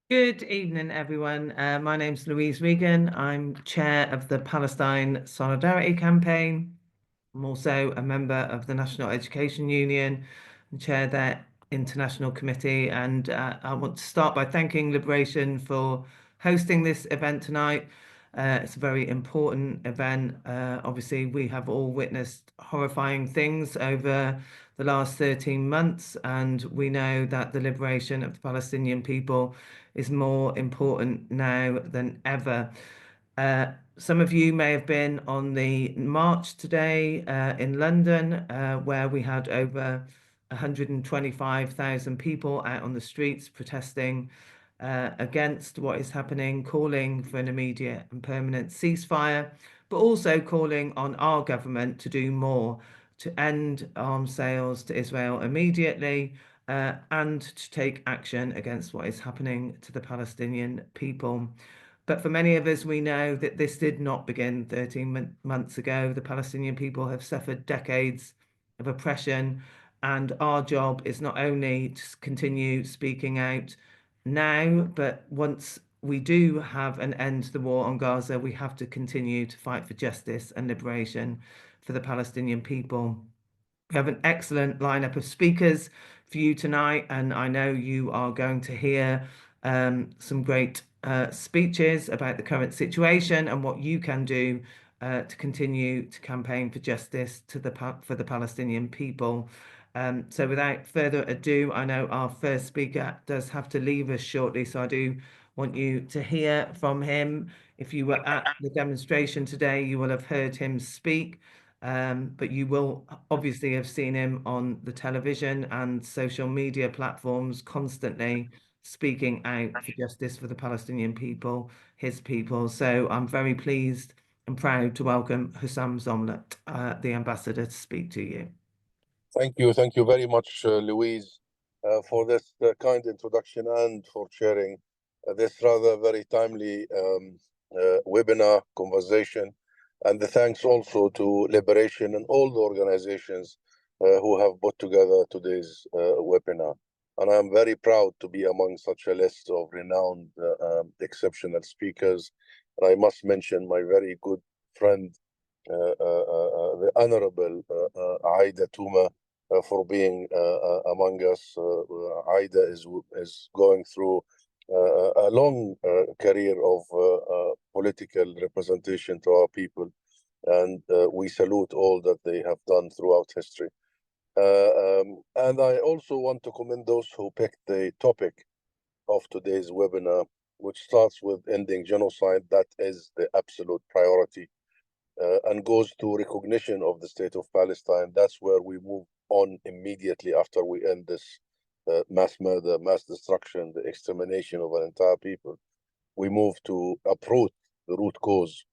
Good evening, everyone. My name's Louise Regan. I'm chair of the Palestine Solidarity Campaign. I'm also a member of the National Education Union and chair their international committee. And I want to start by thanking Liberation for hosting this event tonight. It's a very important event. Obviously, we have all witnessed horrifying things over the last 13 months, and we know that the liberation of the Palestinian people is more important now than ever. Some of you may have been on the march today in London, where we had over 125,000 people out on the streets protesting against what is happening, calling for an immediate and permanent ceasefire, but also calling on our government to do more to end arms sales to Israel immediately and to take action against what is happening to the Palestinian people. But for many of us, we know that this did not begin 13 months ago. The Palestinian people have suffered decades of oppression, and our job is not only to continue speaking out now, but once we do have an end to the war on Gaza, we have to continue to fight for justice and liberation for the Palestinian people. We have an excellent lineup of speakers for you tonight, and I know you are going to hear some great speeches about the current situation and what you can do to continue to campaign for justice for the Palestinian people. So without further ado, I know our first speaker does have to leave us shortly, so I do want you to hear from him. If you were at the demonstration today, you will have heard him speak. But you will obviously have seen him on the television and social media platforms constantly speaking out for justice for the Palestinian people, his people. So I'm very pleased and proud to welcome Husam Zomlot, the ambassador, to speak to you. Thank you very much, Louise, for this kind introduction and for sharing this rather very timely webinar conversation. And the thanks also to Liberation and all the organizations who have put together today's webinar. And I'm very proud to be among such a list of renowned, exceptional speakers. And I must mention my very good friend, the Honorable Aida Touma, for being among us. Aida is going through a long career of political representation to our people, and we salute all that they have done throughout history. And I also want to commend those who picked the topic of today's webinar, which starts with ending genocide. That is the absolute priority. And goes to recognition of the state of Palestine. That's where we move on immediately after we end this mass murder, mass destruction, the extermination of an entire people. We move to uproot the root cause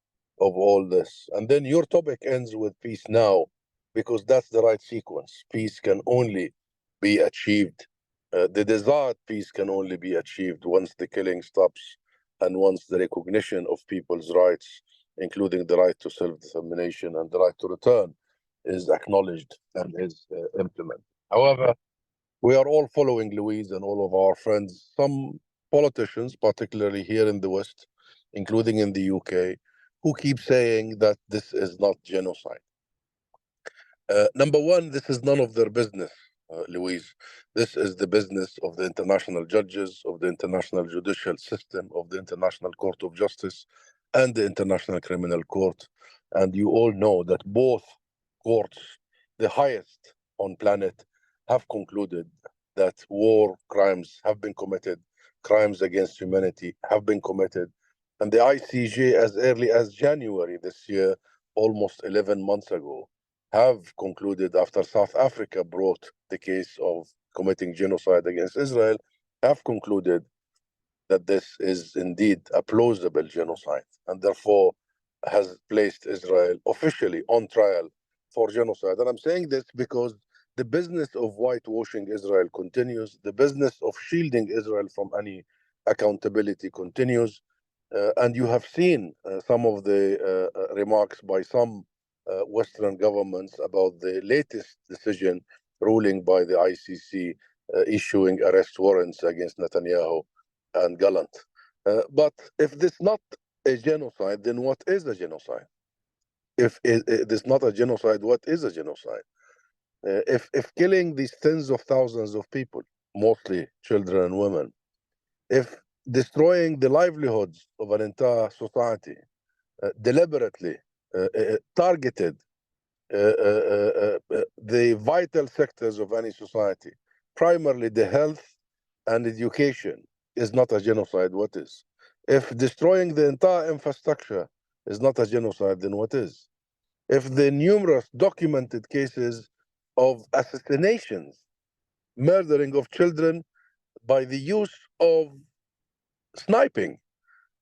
of all this. And then your topic ends with peace now, because that's the right sequence. Peace can only be achieved. The desired peace can only be achieved once the killing stops and once the recognition of people's rights, including the right to self-determination and the right to return, is acknowledged and is implemented. However, we are all following Louise and all of our friends, some politicians, particularly here in the West, including in the UK, who keep saying that this is not genocide. Number one, this is none of their business, Louise. This is the business of the international judges, of the international judicial system, of the International Court of Justice, and the International Criminal Court. And you all know that both courts, the highest on planet, have concluded that war crimes have been committed, crimes against humanity have been committed. And the ICJ, as early as January this year, almost 11 months ago, have concluded, after South Africa brought the case of committing genocide against Israel, have concluded that this is indeed a plausible genocide, and therefore has placed Israel officially on trial for genocide. And I'm saying this because the business of whitewashing Israel continues, the business of shielding Israel from any accountability continues. And you have seen some of the remarks by some Western governments about the latest decision ruling by the ICC issuing arrest warrants against Netanyahu. and gallant. But if this not a genocide, then what is a genocide? If it is not a genocide, what is a genocide? If killing these tens of thousands of people, mostly children and women, if destroying the livelihoods of an entire society, deliberately targeted the vital sectors of any society, primarily the health and education, is not a genocide, what is? If destroying the entire infrastructure is not a genocide, then what is? If the numerous documented cases of assassinations, murdering of children by the use of sniping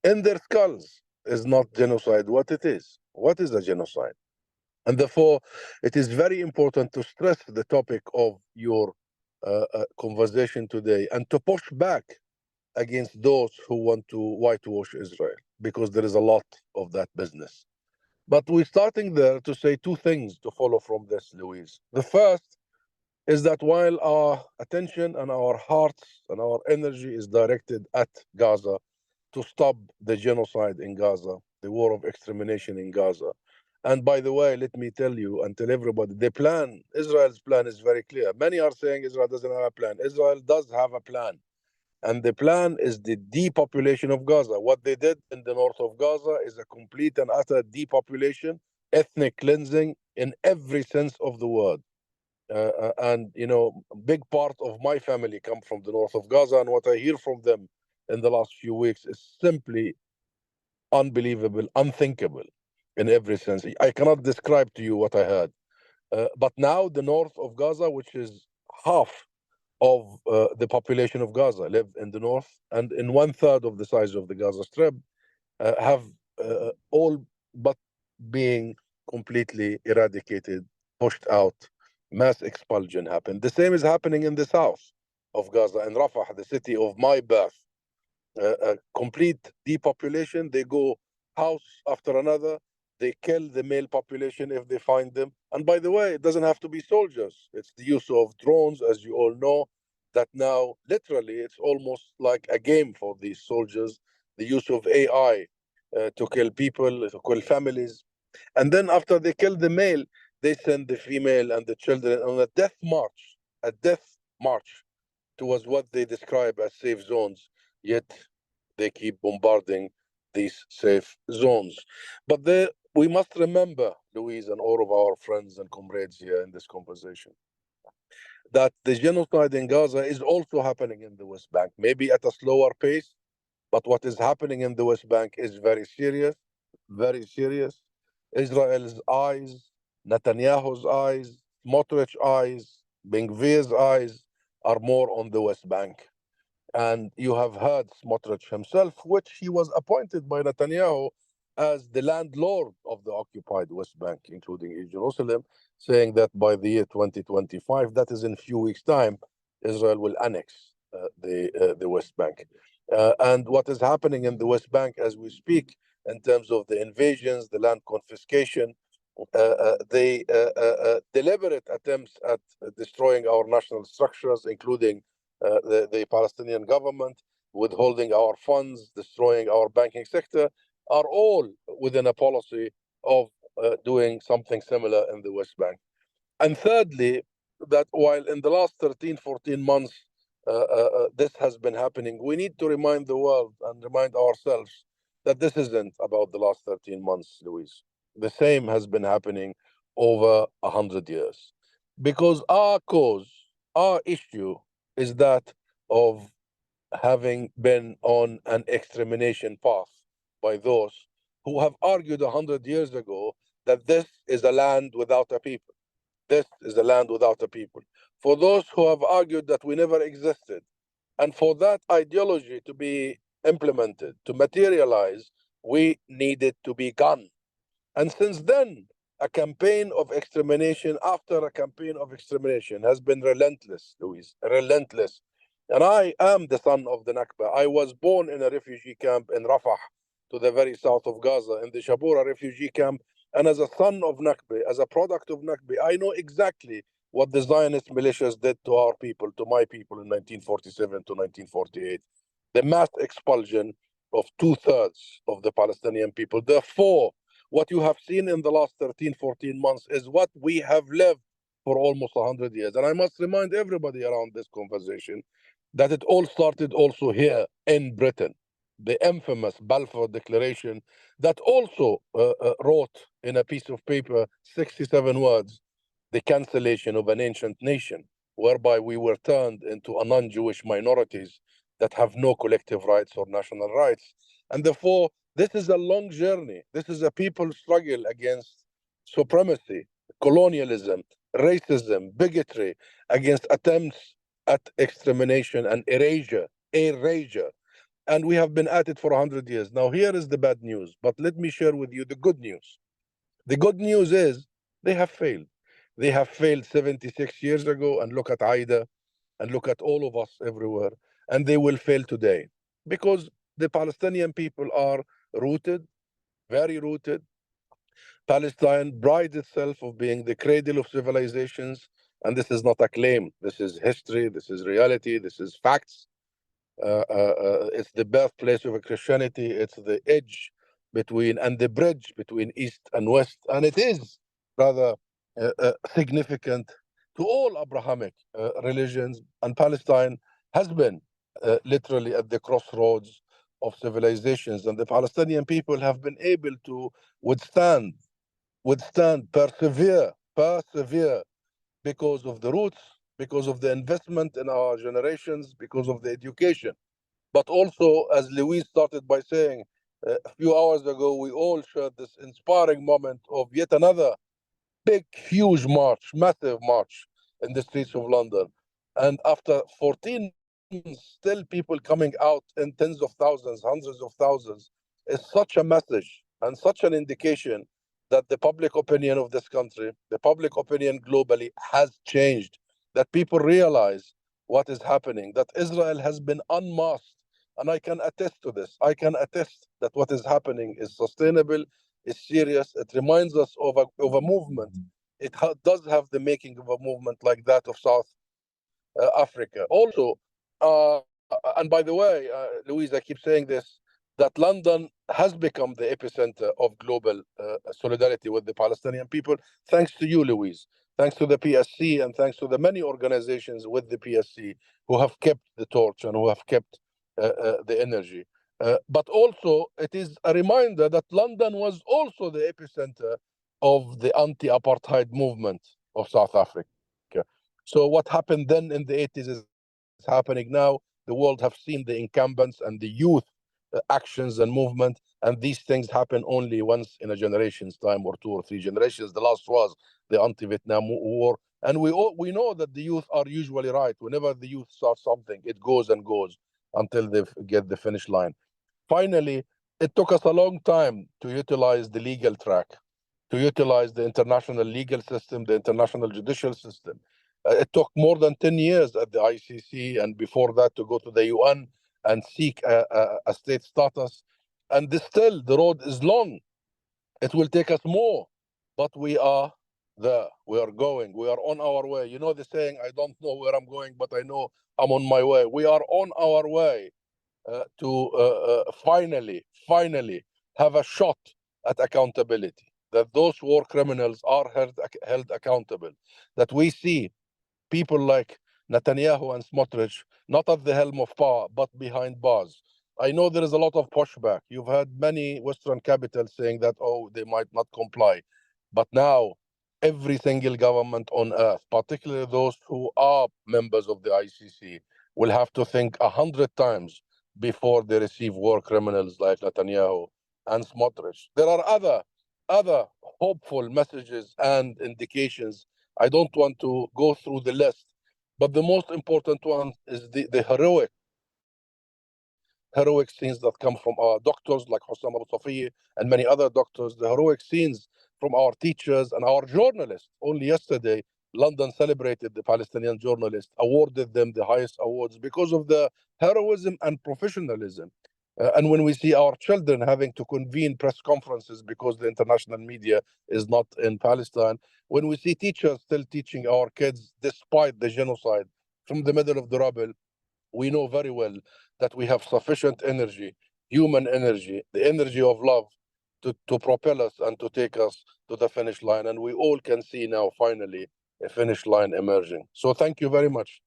in their skulls is not genocide, what it is? What is a genocide? And therefore, it is very important to stress the topic of your conversation today and to push back against those who want to whitewash Israel, because there is a lot of that business. But we're starting there to say two things to follow from this, Louise. The first is that while our attention and our hearts and our energy is directed at Gaza to stop the genocide in Gaza, the war of extermination in Gaza. And by the way, let me tell you and tell everybody, the plan, Israel's plan is very clear. Many are saying Israel doesn't have a plan. Israel does have a plan. And the plan is the depopulation of Gaza. What they did in the north of Gaza is a complete and utter depopulation, ethnic cleansing in every sense of the word. And, you know, a big part of my family come from the north of Gaza. And what I hear from them in the last few weeks is simply unbelievable, unthinkable in every sense. I cannot describe to you what I heard. But now the north of Gaza, which is half of the population of Gaza, live in the north, and in 1/3 of the size of the Gaza Strip, have all but being completely eradicated, pushed out, mass expulsion happened. The same is happening in the south of Gaza, in Rafah, the city of my birth. A complete depopulation. They go house after another. They kill the male population if they find them. And by the way, it doesn't have to be soldiers. It's the use of drones, as you all know, that now literally it's almost like a game for these soldiers. The use of AI to kill people, to kill families. And then after they kill the male, they send the female and the children on a death march towards what they describe as safe zones, yet they keep bombarding these safe zones. But we must remember, Louise, and all of our friends and comrades here in this conversation, that the genocide in Gaza is also happening in the West Bank, maybe at a slower pace, but what is happening in the West Bank is very serious, very serious. Israel's eyes, Netanyahu's eyes, Smotrich's eyes, Ben Gvir's eyes are more on the West Bank. And you have heard Smotrich himself, which he was appointed by Netanyahu as the landlord of the occupied West Bank, including East Jerusalem, saying that by the year 2025, that is in a few weeks' time, Israel will annex the West Bank. And what is happening in the West Bank as we speak, in terms of the invasions, the land confiscation, the deliberate attempts at destroying our national structures, including the Palestinian government, withholding our funds, destroying our banking sector, are all within a policy of doing something similar in the West Bank. And thirdly, that while in the last 13, 14 months, this has been happening, we need to remind the world and remind ourselves that this isn't about the last 13 months, Louise. The same has been happening over 100 years. Because our cause, our issue is that of having been on an extermination path by those who have argued 100 years ago that this is a land without a people. This is a land without a people. For those who have argued that we never existed, and for that ideology to be implemented, to materialize, we needed to be gone. And since then, a campaign of extermination after a campaign of extermination has been relentless, Louise, relentless. And I am the son of the Nakba. I was born in a refugee camp in Rafah, to the very south of Gaza, in the Shabura refugee camp. And as a son of Nakba, as a product of Nakba, I know exactly what the Zionist militias did to our people, to my people in 1947 to 1948. the mass expulsion of 2/3 of the Palestinian people. Therefore, what you have seen in the last 13, 14 months is what we have lived for almost 100 years. And I must remind everybody around this conversation that it all started also here in Britain. The infamous Balfour Declaration that also wrote in a piece of paper 67 words, the cancellation of an ancient nation, whereby we were turned into a non-Jewish minorities that have no collective rights or national rights. And therefore, this is a long journey. This is a people struggle against supremacy, colonialism, racism, bigotry, against attempts at extermination and erasure. And we have been at it for 100 years. Now, here is the bad news, but let me share with you the good news. The good news is they have failed. They have failed 76 years ago, and look at Aida, and look at all of us everywhere, and they will fail today because the Palestinian people are rooted, very rooted. Palestine prides itself of being the cradle of civilizations, and this is not a claim. This is history, this is reality, this is facts. It's the birthplace of Christianity. It's the edge between and the bridge between East and West, and it is rather significant to all Abrahamic religions. And Palestine has been literally at the crossroads of civilizations, and the Palestinian people have been able to withstand, persevere, because of the roots, because of the investment in our generations, because of the education. But also, as Louise started by saying a few hours ago, we all shared this inspiring moment of yet another big, huge march, massive march in the streets of London. And after 14 months, still people coming out in tens of thousands, hundreds of thousands, is such a message and such an indication that the public opinion of this country, the public opinion globally has changed, that people realize what is happening, that Israel has been unmasked. And I can attest to this. I can attest that what is happening is sustainable, is serious. It reminds us of a movement. It does have the making of a movement like that of South Africa. Also, and by the way, Louise, I keep saying this, that London has become the epicenter of global solidarity with the Palestinian people, thanks to you, Louise, thanks to the PSC, and thanks to the many organizations with the PSC who have kept the torch and who have kept the energy. But also, it is a reminder that London was also the epicenter of the anti-apartheid movement of South Africa. So what happened then in the 80s is happening now. The world have seen the incumbents and the youth actions and movement, and these things happen only once in a generation's time, or 2 or 3 generations. The last was the anti-Vietnam War, and we know that the youth are usually right. Whenever the youth start something, it goes and goes until they get the finish line. Finally, it took us a long time to utilize the legal track, to utilize the international legal system, the international judicial system. It took more than 10 years at the ICC, and before that to go to the UN and seek a state status. And still, the road is long. It will take us more, but we are there. We are going. We are on our way. You know the saying, I don't know where I'm going, but I know I'm on my way. We are on our way to finally have a shot at accountability, that those war criminals are held accountable, that we see people like Netanyahu and Smotrich not at the helm of power, but behind bars. I know there is a lot of pushback. You've had many Western capitals saying that, oh, they might not comply. But now, every single government on earth, particularly those who are members of the ICC, will have to think 100 times before they receive war criminals like Netanyahu and Smotrich. There are other hopeful messages and indications. I don't want to go through the list, but the most important one is the heroic scenes that come from our doctors like Husam Abu Safiy and many other doctors, the heroic scenes from our teachers and our journalists. Only yesterday, London celebrated the Palestinian journalists, awarded them the highest awards because of the heroism and professionalism. And when we see our children having to convene press conferences because the international media is not in Palestine, when we see teachers still teaching our kids despite the genocide from the middle of the rubble, we know very well that we have sufficient energy, human energy, the energy of love to propel us and to take us to the finish line. And we all can see now, finally, a finish line emerging. So thank you very much.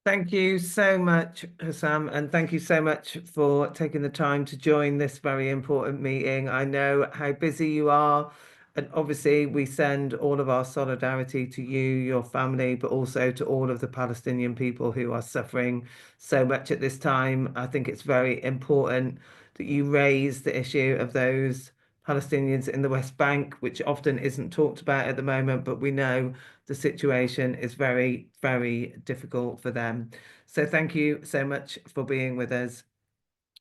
Thank you so much, Husam, and thank you so much for taking the time to join this very important meeting. I know how busy you are, and obviously we send all of our solidarity to you, your family, but also to all of the Palestinian people who are suffering so much at this time. I think it's very important that you raise the issue of those Palestinians in the West Bank, which often isn't talked about at the moment, but we know the situation is very, very difficult for them. So thank you so much for being with us.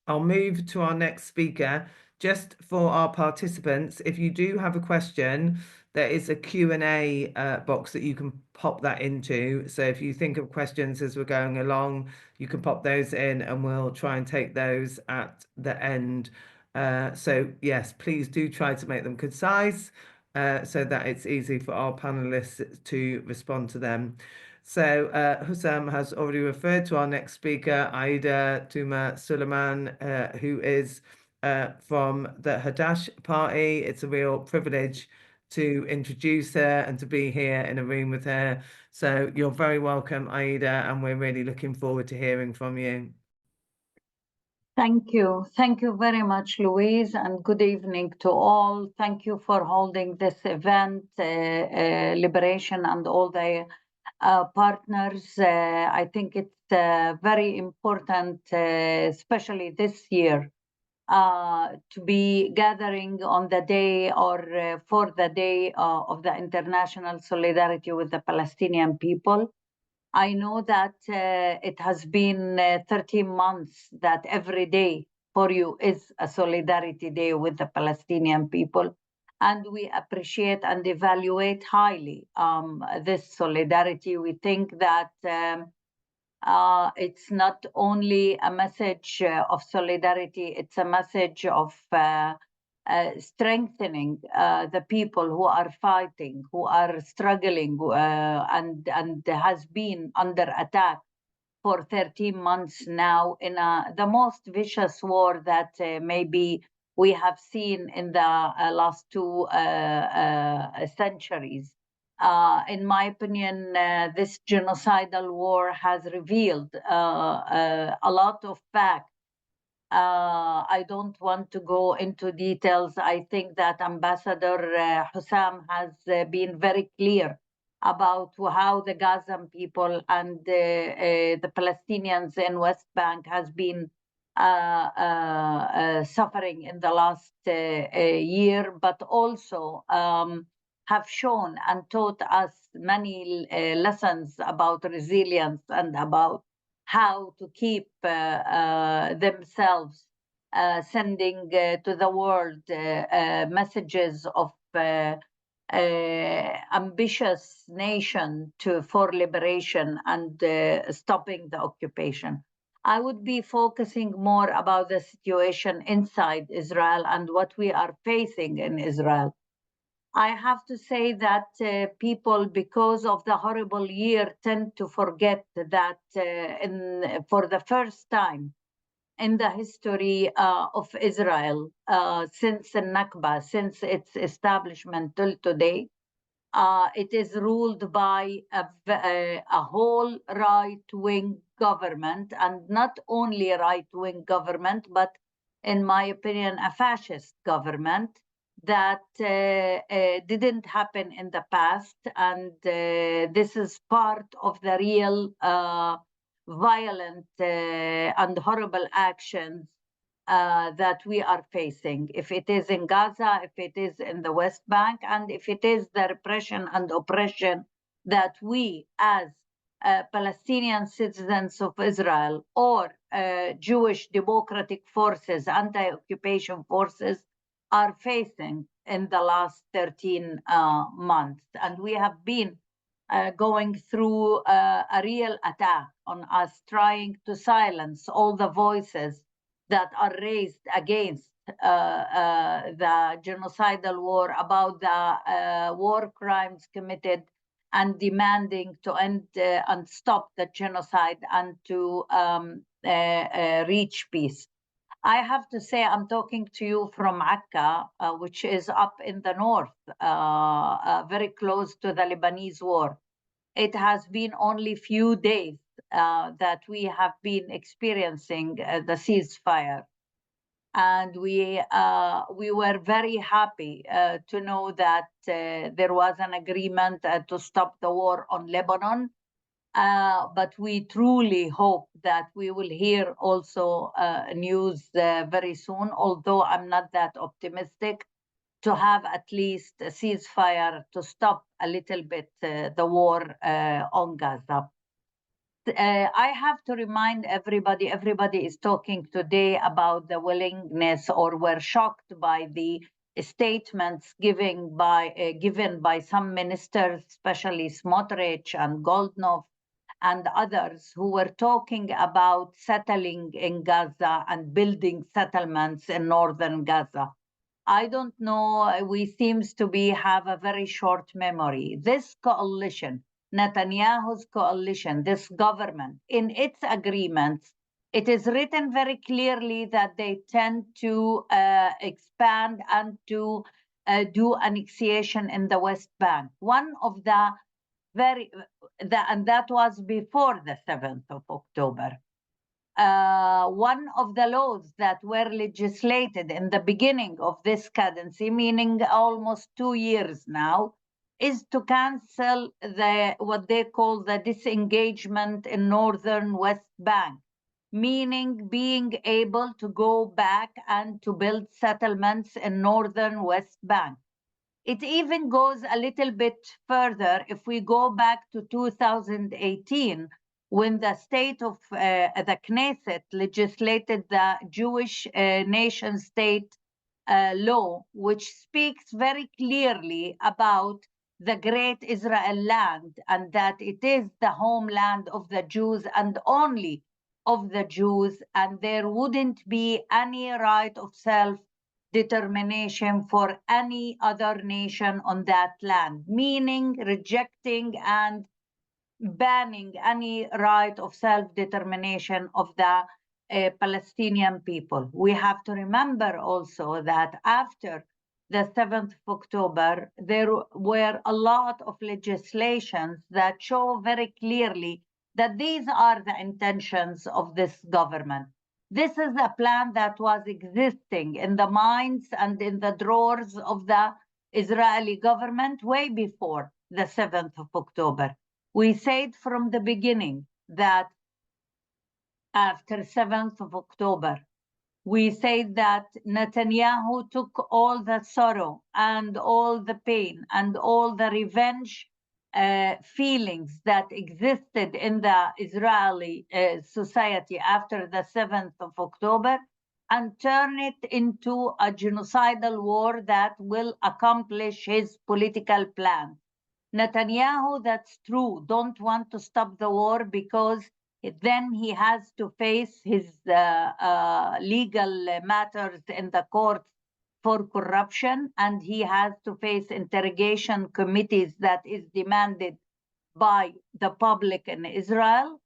I'll move to our next speaker. Just for our participants, if you do have a question, there is a Q&A box that you can pop that into. So if you think of questions as we're going along, you can pop those in and we'll try and take those at the end. So yes, please do try to make them concise so that it's easy for our panelists to respond to them. So Husam has already referred to our next speaker, Aida Touma Sliman, who is from the Hadash party. It's a real privilege to introduce her and to be here in a room with her. So you're very welcome, Aida, and we're really looking forward to hearing from you. Thank you. Thank you very much, Louise, and good evening to all. Thank you for holding this event, Liberation, and all the partners. I think it's very important, especially this year, to be gathering on the day or for the day of the international solidarity with the Palestinian people. I know that it has been 13 months that every day for you is a solidarity day with the Palestinian people. And we appreciate and evaluate highly this solidarity. We think that it's not only a message of solidarity, it's a message of strengthening the people who are fighting, who are struggling, and has been under attack for 13 months now in the most vicious war that maybe we have seen in the last 2 centuries. In my opinion, this genocidal war has revealed a lot of facts. I don't want to go into details. I think that Ambassador Husam has been very clear about how the Gazan people and the Palestinians in West Bank has been suffering in the last year, but also have shown and taught us many lessons about resilience and about how to keep themselves sending to the world messages of ambitious nation for liberation and stopping the occupation. I would be focusing more about the situation inside Israel and what we are facing in Israel. I have to say that people, because of the horrible year, tend to forget that for the first time in the history of Israel, since the Nakba, since its establishment till today, it is ruled by a whole right-wing government, and not only a right-wing government, but in my opinion, a fascist government that didn't happen in the past. And this is part of the real violent and horrible actions that we are facing, if it is in Gaza, if it is in the West Bank, and if it is the repression and oppression that we as Palestinian citizens of Israel or Jewish democratic forces, anti-occupation forces are facing in the last 13 months. And we have been going through a real attack on us, trying to silence all the voices that are raised against the genocidal war, about the war crimes committed and demanding to end and stop the genocide and to reach peace. I have to say, I'm talking to you from Akka, which is up in the north, very close to the Lebanese war. It has been only few days that we have been experiencing the ceasefire. And we were very happy to know that there was an agreement to stop the war on Lebanon. But we truly hope that we will hear also news very soon, although I'm not that optimistic, to have at least a ceasefire to stop a little bit the war on Gaza. I have to remind everybody is talking today about the willingness, or were shocked by the statements given by some ministers, especially Smotrich and Goldknopf and others, who were talking about settling in Gaza and building settlements in northern Gaza. I don't know, we seems to have a very short memory. This coalition, Netanyahu's coalition, this government, in its agreements, it is written very clearly that they tend to expand and to do annexation in the West Bank. One of the and that was before the 7th of October. One of the laws that were legislated in the beginning of this cadency, meaning almost 2 years now, is to cancel what they call the disengagement in northern West Bank, meaning being able to go back and to build settlements in northern West Bank. It even goes a little bit further if we go back to 2018, when the state of the Knesset legislated the Jewish nation state law, which speaks very clearly about the great Israel land, and that it is the homeland of the Jews and only of the Jews, and there wouldn't be any right of self-determination for any other nation on that land, meaning rejecting and banning any right of self-determination of the Palestinian people. We have to remember also that after the 7th of October, there were a lot of legislations that show very clearly that these are the intentions of this government. This is a plan that was existing in the minds and in the drawers of the Israeli government way before the 7th of October. We said from the beginning that after 7th of October, we said that Netanyahu took all the sorrow and all the pain and all the revenge feelings that existed in the Israeli society after the 7th of October and turn it into a genocidal war that will accomplish his political plan. Netanyahu, that's true, don't want to stop the war because then he has to face his legal matters in the courts for corruption, and he has to face interrogation committees that is demanded by the public in Israel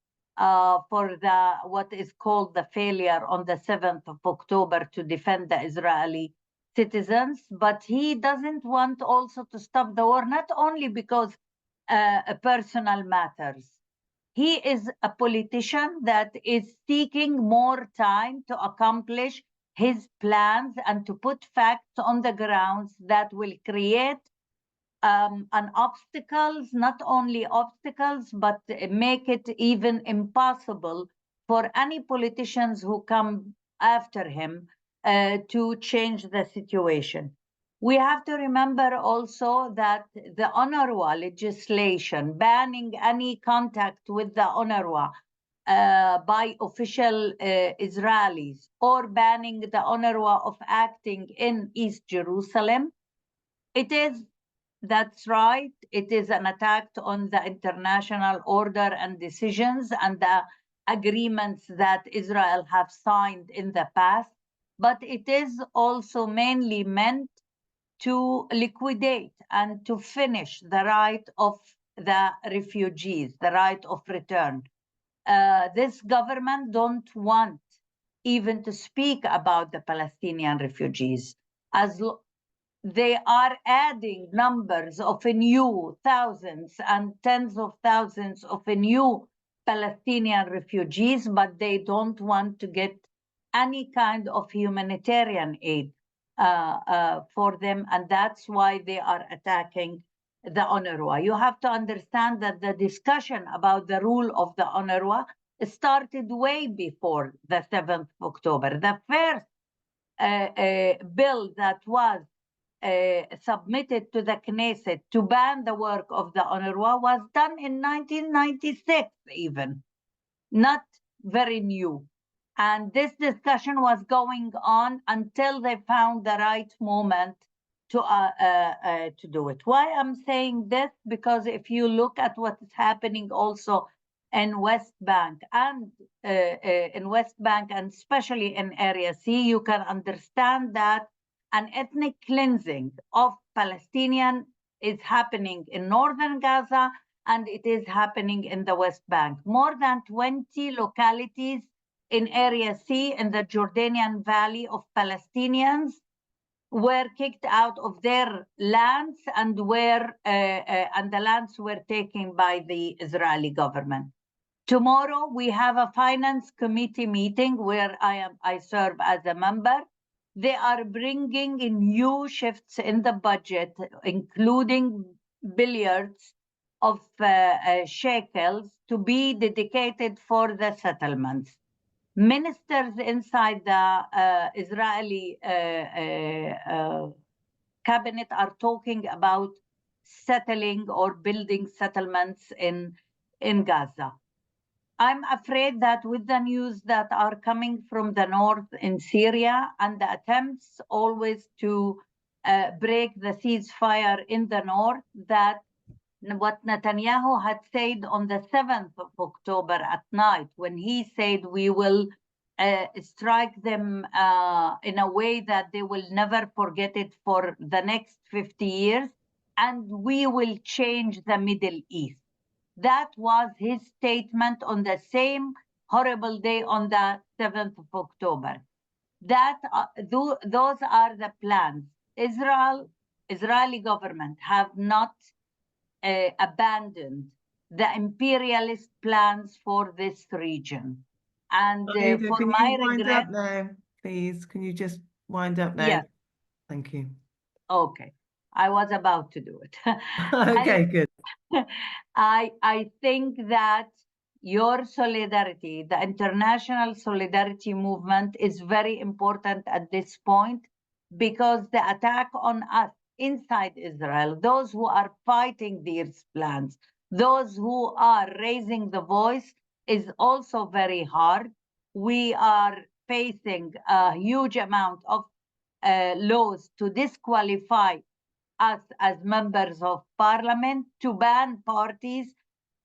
for what is called the failure on the 7th of October to defend the Israeli citizens. But he doesn't want also to stop the war, not only because personal matters. He is a politician that is seeking more time to accomplish his plans and to put facts on the grounds that will create not only obstacles, but make it even impossible for any politicians who come after him to change the situation. We have to remember also that the UNRWA legislation banning any contact with the UNRWA by official Israelis, or banning the UNRWA of acting in East Jerusalem, that's right, it is an attack on the international order and decisions and the agreements that Israel have signed in the past, but it is also mainly meant to liquidate and to finish the right of the refugees, the right of return. This government don't want even to speak about the Palestinian refugees. They are adding numbers of new thousands and tens of thousands of new Palestinian refugees, but they don't want to get any kind of humanitarian aid for them, and that's why they are attacking the UNRWA. You have to understand that the discussion about the rule of the UNRWA started way before the 7th of October. The first bill that was submitted to the Knesset to ban the work of the UNRWA was done in 1996 even, not very new. And this discussion was going on until they found the right moment to do it. Why I'm saying this? Because if you look at what is happening also in West Bank and especially in Area C, you can understand that an ethnic cleansing of Palestinian is happening in northern Gaza, and it is happening in the West Bank. More than 20 localities in Area C in the Jordanian Valley of Palestinians were kicked out of their lands and the lands were taken by the Israeli government. Tomorrow we have a finance committee meeting where I serve as a member. They are bringing in new shifts in the budget, including billiards of shekels to be dedicated for the settlements. Ministers inside the Israeli cabinet are talking about settling or building settlements in Gaza. I'm afraid that with the news that are coming from the north in Syria and the attempts always to break the ceasefire in the north, that what Netanyahu had said on the 7th of October at night, when he said we will strike them in a way that they will never forget it for the next 50 years, and we will change the Middle East. That was his statement on the same horrible day on the 7th of October. Those are the plans. Israeli government have not abandoned the imperialist plans for this region. And Aida, for can my you wind regret, up now, please? Can you just wind up now? yes. Thank you. Okay, I was about to do it. Okay, good. I think that your solidarity, the international solidarity movement, is very important at this point, because the attack on us inside Israel, those who are fighting these plans, those who are raising the voice, is also very hard. We are facing a huge amount of laws to disqualify us as members of parliament, to ban parties,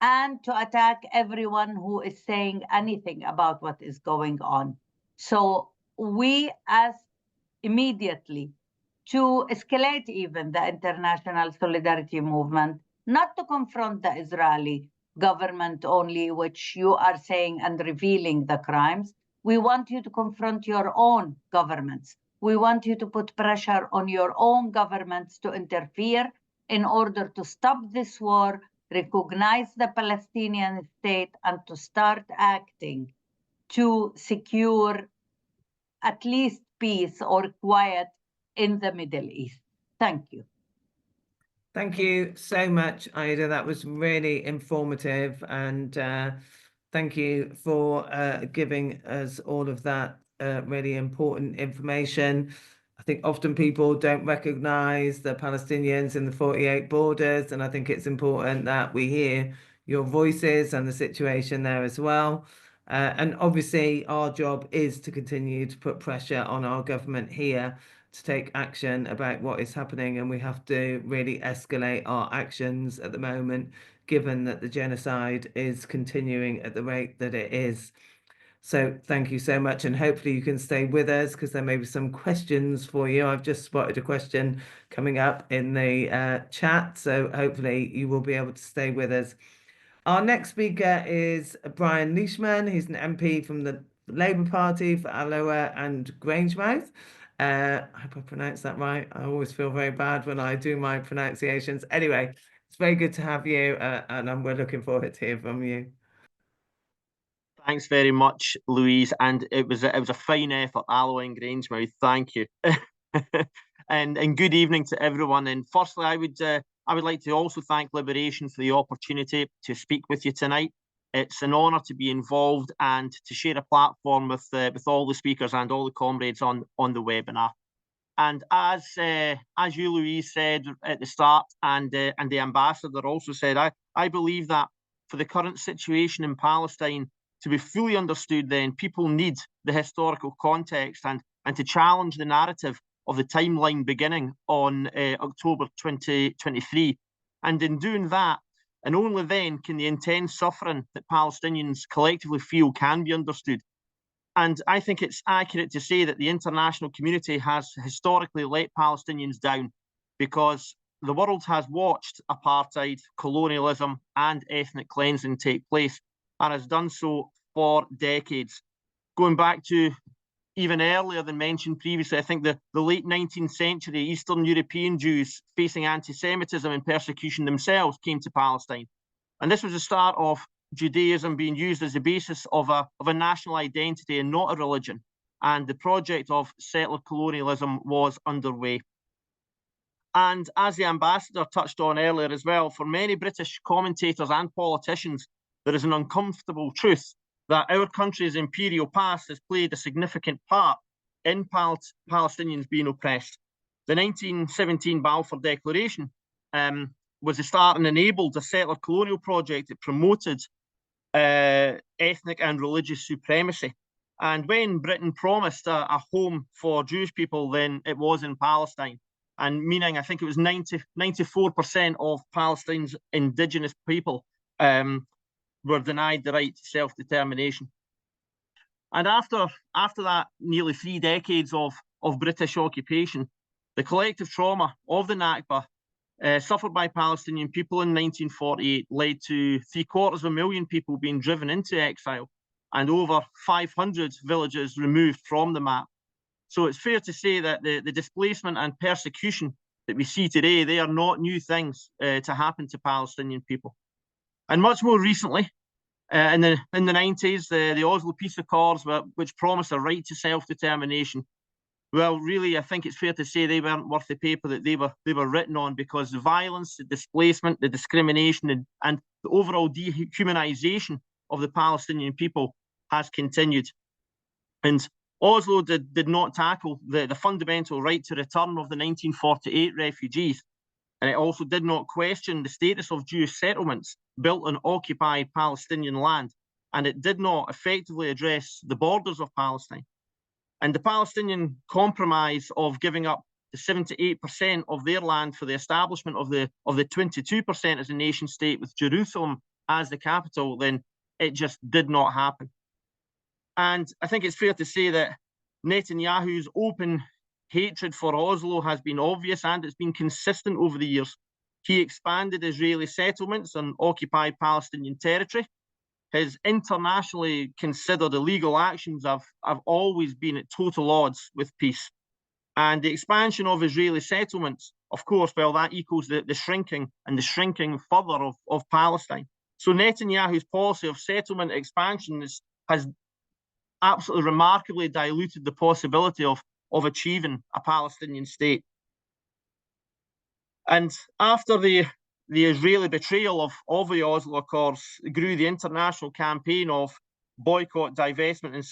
and to attack everyone who is saying anything about what is going on. So we ask immediately to escalate even the international solidarity movement, not to confront the Israeli government only, which you are saying and revealing the crimes. We want you to confront your own governments. We want you to put pressure on your own governments to interfere in order to stop this war, recognize the Palestinian state, and to start acting to secure at least peace or quiet in the Middle East. Thank you. Thank you so much, Aida. That was really informative, and thank you for giving us all of that really important information. I think often people don't recognize the Palestinians in the 48 borders, and I think it's important that we hear your voices and the situation there as well. And obviously, our job is to continue to put pressure on our government here to take action about what is happening, and we have to really escalate our actions at the moment, given that the genocide is continuing at the rate that it is. So thank you so much, and hopefully you can stay with us because there may be some questions for you. I've just spotted a question coming up in the chat, so hopefully you will be able to stay with us. Our next speaker is Brian Leighman. He's an MP from the Labour Party for Alloa and Grangemouth. I hope I pronounced that right. I always feel very bad when I do my pronunciations. Anyway, it's very good to have you, and we're looking forward to hear from you. Thanks very much, Louise, and it was a fine effort, Alloa and Grangemouth. Thank you, and good evening to everyone. And firstly, I would like to also thank Liberation for the opportunity to speak with you tonight. It's an honour to be involved and to share a platform with all the speakers and all the comrades on the webinar. And as you, Louise, said at the start, and the ambassador also said, I believe that for the current situation in Palestine to be fully understood, then people need the historical context and to challenge the narrative of the timeline beginning on October 2023. And in doing that, and only then can the intense suffering that Palestinians collectively feel can be understood. And I think it's accurate to say that the international community has historically let Palestinians down because the world has watched apartheid, colonialism, and ethnic cleansing take place, and has done so for decades. Going back to even earlier than mentioned previously, I think the late 19th century Eastern European Jews facing anti-Semitism and persecution themselves came to Palestine. And this was the start of Judaism being used as the basis of a national identity and not a religion. And the project of settler colonialism was underway. And as the ambassador touched on earlier as well, for many British commentators and politicians, there is an uncomfortable truth that our country's imperial past has played a significant part in Palestinians being oppressed. The 1917 Balfour Declaration was the start and enabled a settler colonial project that promoted ethnic and religious supremacy. And when Britain promised a home for Jewish people, then it was in Palestine. And meaning, I think it was 94% of Palestine's indigenous people were denied the right to self-determination. And after that nearly 3 decades of British occupation, the collective trauma of the Nakba suffered by Palestinian people in 1948 led to 750,000 people being driven into exile and over 500 villages removed from the map. So it's fair to say that the displacement and persecution that we see today, they are not new things to happen to Palestinian people. And much more recently, in the 90s, the Oslo Peace Accords, which promised a right to self-determination, well, really, I think it's fair to say they weren't worth the paper that they were written on, because the violence, the displacement, the discrimination, and the overall dehumanization of the Palestinian people has continued. And Oslo did not tackle the fundamental right to return of the 1948 refugees. And it also did not question the status of Jewish settlements built on occupied Palestinian land. And it did not effectively address the borders of Palestine. And the Palestinian compromise of giving up the 78% of their land for the establishment of the 22% as a nation state with Jerusalem as the capital, then it just did not happen. And I think it's fair to say that Netanyahu's open hatred for Oslo has been obvious, and it's been consistent over the years. He expanded Israeli settlements on occupied Palestinian territory. His internationally considered illegal actions have always been at total odds with peace. And the expansion of Israeli settlements, of course, well, that equals the shrinking further of Palestine. So Netanyahu's policy of settlement expansion has absolutely remarkably diluted the possibility of achieving a Palestinian state. And after the Israeli betrayal of the Oslo Accords grew the international campaign of boycott, divestment, and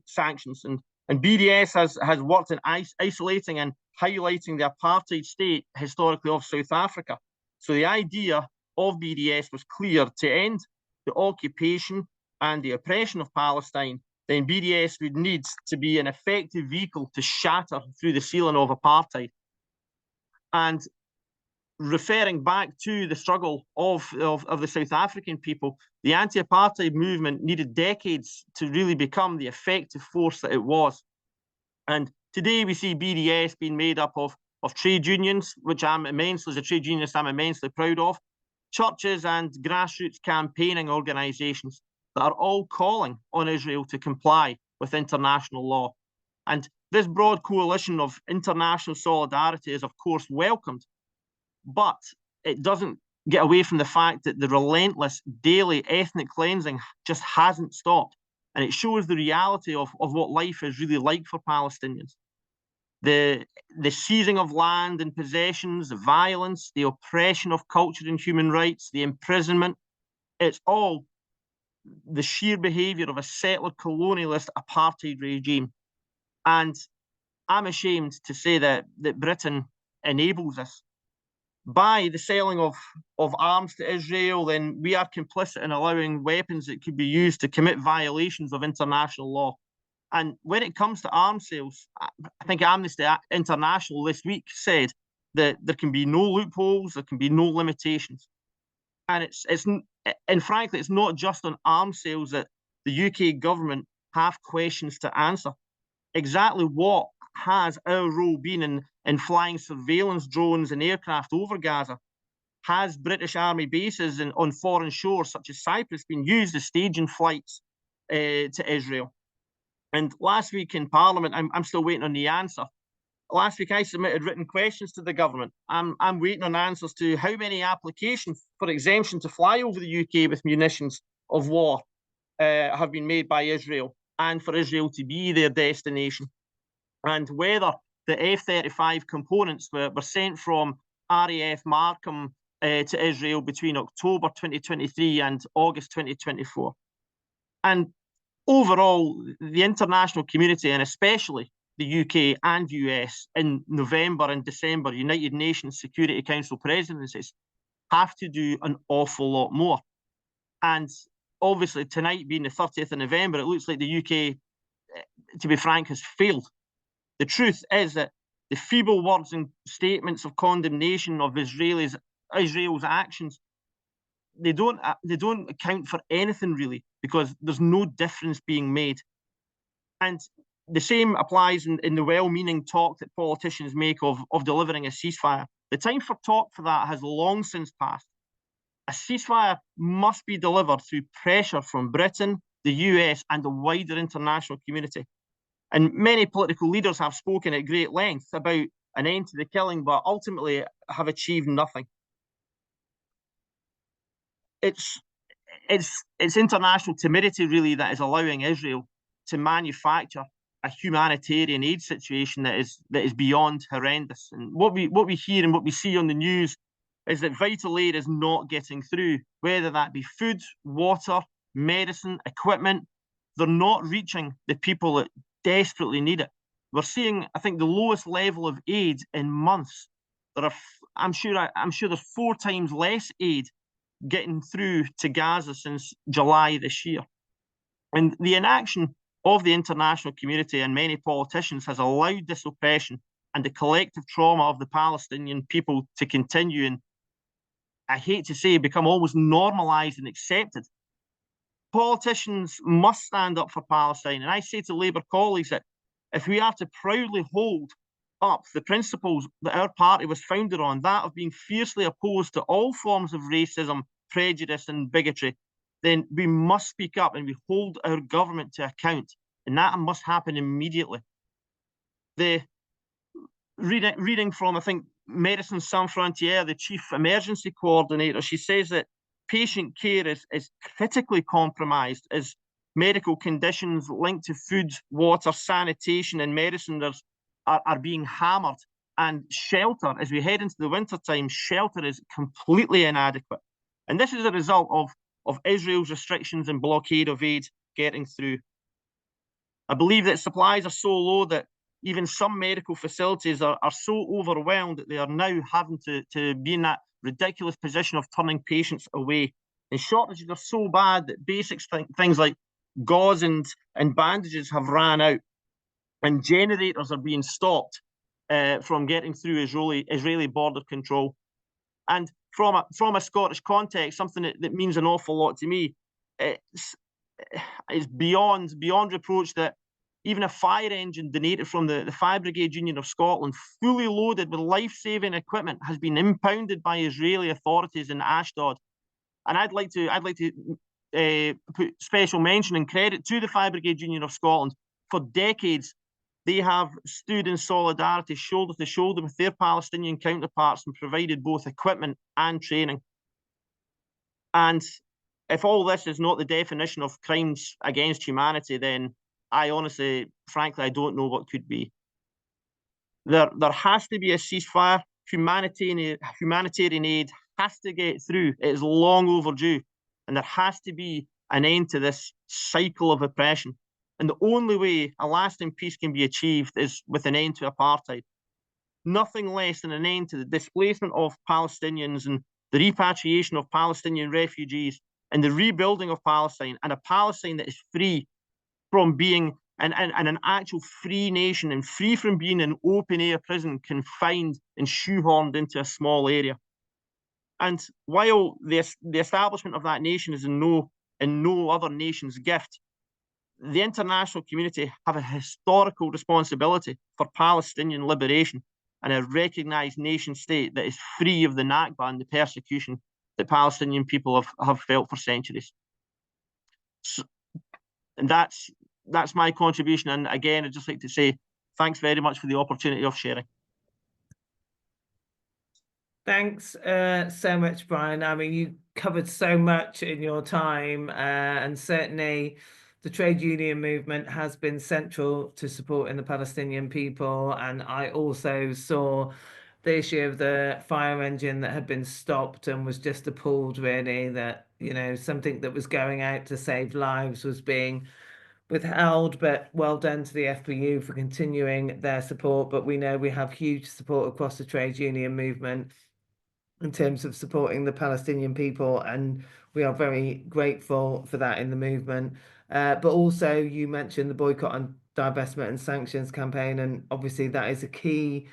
sanctions. And BDS has worked in isolating and highlighting the apartheid state historically of South Africa. So the idea of BDS was clear: to end the occupation and the oppression of Palestine, then BDS would need to be an effective vehicle to shatter through the ceiling of apartheid. And referring back to the struggle of the South African people, The anti-apartheid movement needed decades to really become the effective force that it was. And today we see BDS being made up of trade unions, which as a trade unionist, I'm immensely proud of, churches and grassroots campaigning organizations that are all calling on Israel to comply with international law. And this broad coalition of international solidarity is, of course, welcomed, but it doesn't get away from the fact that the relentless daily ethnic cleansing just hasn't stopped. And it shows the reality of what life is really like for Palestinians. The seizing of land and possessions, the violence, the oppression of culture and human rights, the imprisonment, it's all the sheer behavior of a settler colonialist apartheid regime. And I'm ashamed to say that Britain enables this. By the selling of arms to Israel, then we are complicit in allowing weapons that could be used to commit violations of international law. And when it comes to arms sales, I think Amnesty International this week said that there can be no loopholes, there can be no limitations. And frankly, it's not just on arms sales that the UK government have questions to answer. Exactly what has our role been in flying surveillance drones and aircraft over Gaza? Has British Army bases on foreign shores, such as Cyprus, been used as staging flights to Israel? And last week in Parliament, I'm still waiting on the answer. Last week, I submitted written questions to the government. I'm waiting on answers to how many applications for exemption to fly over the UK with munitions of war have been made by Israel, and for Israel to be their destination, and whether the F-35 components were sent from RAF Markham to Israel between October 2023 and August 2024. And overall, the international community, and especially the UK and US in November and December United Nations Security Council presidencies, have to do an awful lot more. And obviously tonight being the 30th of November, it looks like the UK, to be frank, has failed. The truth is that the feeble words and statements of condemnation of Israel's actions, they don't account for anything really, because there's no difference being made. And the same applies in the well-meaning talk that politicians make of delivering a ceasefire. The time for talk for that has long since passed. A ceasefire must be delivered through pressure from Britain, the US, and the wider international community. And many political leaders have spoken at great length about an end to the killing, but ultimately have achieved nothing. It's international timidity really that is allowing Israel to manufacture a humanitarian aid situation that is beyond horrendous. And what we hear and what we see on the news is that vital aid is not getting through, whether that be food, water, medicine, equipment. They're not reaching the people that desperately need it. We're seeing, I think, the lowest level of aid in months. I'm sure there's 4 times less aid getting through to Gaza since July this year. And the inaction of the international community and many politicians has allowed this oppression and the collective trauma of the Palestinian people to continue, and I hate to say, become almost normalized and accepted. Politicians must stand up for Palestine. And I say to Labour colleagues that if we are to proudly hold up the principles that our party was founded on, that of being fiercely opposed to all forms of racism, prejudice, and bigotry, then we must speak up and we hold our government to account. And that must happen immediately. Reading from, I think, Médecins Sans Frontières, the chief emergency coordinator, she says that patient care is critically compromised as medical conditions linked to food, water, sanitation, and medicine are being hammered. And shelter, as we head into the wintertime, shelter is completely inadequate. And this is a result of Israel's restrictions and blockade of aid getting through. I believe that supplies are so low that even some medical facilities are so overwhelmed that they are now having to be in that ridiculous position of turning patients away. And shortages are so bad that basic things like gauze and bandages have ran out, and generators are being stopped from getting through Israeli border control. And from a Scottish context, something that means an awful lot to me, it's beyond reproach that even a fire engine donated from the Fire Brigade Union of Scotland, fully loaded with life-saving equipment, has been impounded by Israeli authorities in Ashdod. And I'd like to put special mention and credit to the Fire Brigade Union of Scotland. For decades, they have stood in solidarity, shoulder to shoulder with their Palestinian counterparts, and provided both equipment and training. And if all this is not the definition of crimes against humanity, then I honestly, frankly, I don't know what could be. There has to be a ceasefire. Humanitarian aid has to get through. It is long overdue. And there has to be an end to this cycle of oppression. And the only way a lasting peace can be achieved is with an end to apartheid. Nothing less than an end to the displacement of Palestinians and the repatriation of Palestinian refugees and the rebuilding of Palestine, and a Palestine that is free from being an actual free nation and free from being an open-air prison confined and shoehorned into a small area. And while the establishment of that nation is in no other nation's gift, the international community have a historical responsibility for Palestinian liberation and a recognized nation state that is free of the Nakba and the persecution that Palestinian people have felt for centuries. So, and that's my contribution. And again, I'd just like to say thanks very much for the opportunity of sharing. Thanks so much, Brian. I mean, you covered so much in your time, and certainly the trade union movement has been central to supporting the Palestinian people. And I also saw the issue of the fire engine that had been stopped and was just appalled, really, that, you know, something that was going out to save lives was being withheld. But well done to the FPU for continuing their support. But we know we have huge support across the trade union movement in terms of supporting the Palestinian people, and we are very grateful for that in the movement. But also, you mentioned the boycott and divestment and sanctions campaign, and obviously that is a key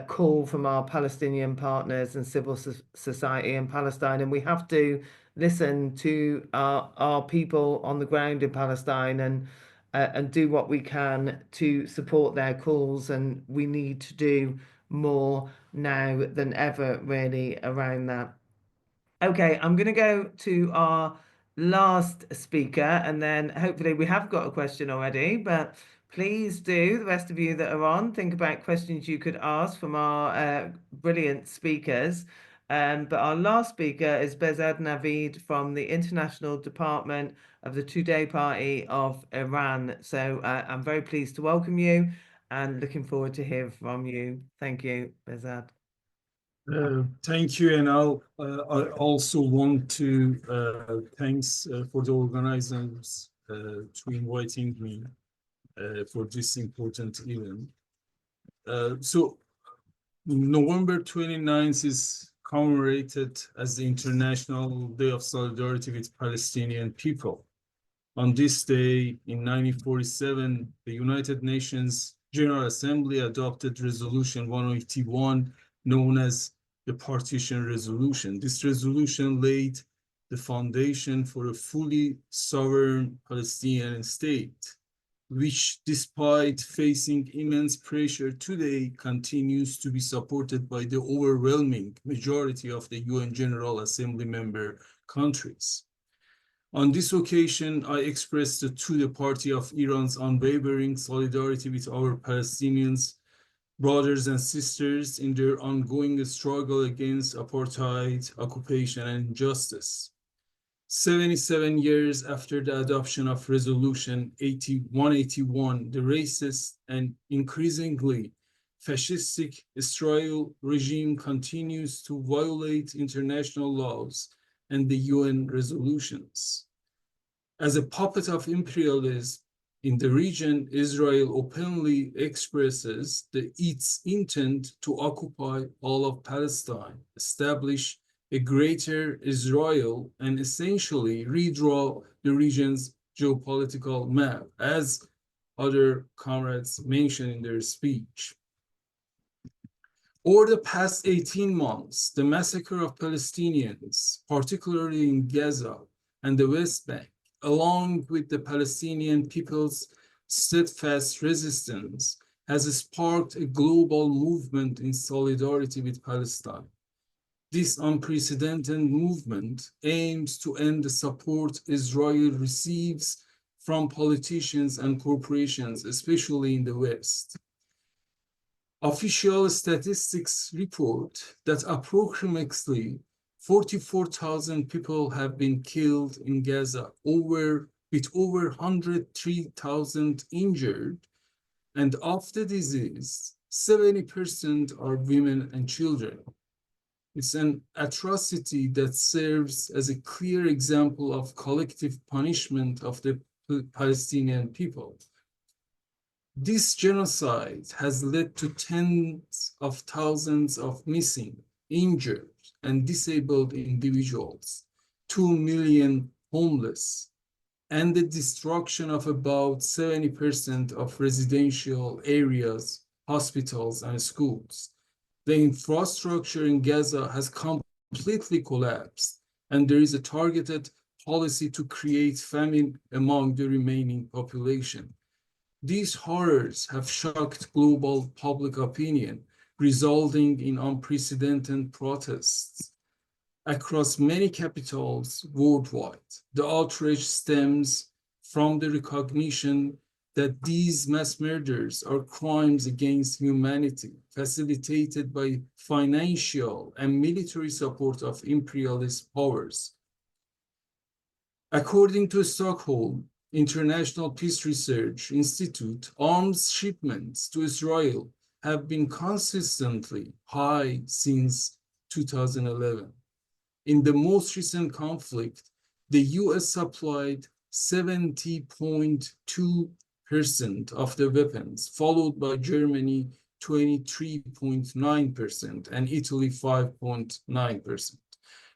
call from our Palestinian partners and civil society in Palestine, and we have to listen to our people on the ground in Palestine and do what we can to support their calls. And we need to do more now than ever, really, around that. Okay, I'm going to go to our last speaker, and then hopefully we have got a question already, but please do, the rest of you that are on, think about questions you could ask from our brilliant speakers. But our last speaker is Behzad Navid from the International Department of the Tudeh Party of Iran. So I'm very pleased to welcome you and looking forward to hear from you. Thank you, Behzad. Thank you, and I also want to thanks for the organizers to inviting me for this important event. So November 29th is commemorated as the International Day of Solidarity with Palestinian People. On this day in 1947, the United Nations General Assembly adopted Resolution 181, known as the Partition Resolution. This resolution laid the foundation for a fully sovereign Palestinian state, which, despite facing immense pressure today, continues to be supported by the overwhelming majority of the UN General Assembly member countries. On this occasion, I expressed to the Party of Iran's unwavering solidarity with our Palestinians, brothers and sisters, in their ongoing struggle against apartheid, occupation, and injustice. 77 years after the adoption of Resolution 181, the racist and increasingly fascistic Israel regime continues to violate international laws and the UN resolutions. As a puppet of imperialism in the region, Israel openly expresses its intent to occupy all of Palestine, establish a greater Israel, and essentially redraw the region's geopolitical map, as other comrades mentioned in their speech. Over the past 18 months, the massacre of Palestinians, particularly in Gaza and the West Bank, along with the Palestinian people's steadfast resistance, has sparked a global movement in solidarity with Palestine. This unprecedented movement aims to end the support Israel receives from politicians and corporations, especially in the West. Official statistics report that approximately 44,000 people have been killed in Gaza, with over 103,000 injured, and of the deceased, 70% are women and children. It's an atrocity that serves as a clear example of collective punishment of the Palestinian people. This genocide has led to tens of thousands of missing, injured, and disabled individuals, 2 million homeless, and the destruction of about 70% of residential areas, hospitals, and schools. The infrastructure in Gaza has completely collapsed, and there is a targeted policy to create famine among the remaining population. These horrors have shocked global public opinion, resulting in unprecedented protests across many capitals worldwide. The outrage stems from the recognition that these mass murders are crimes against humanity, facilitated by financial and military support of imperialist powers. According to Stockholm International Peace Research Institute, arms shipments to Israel have been consistently high since 2011. In the most recent conflict, the US supplied 70.2% of the weapons, followed by Germany 23.9% and Italy 5.9%.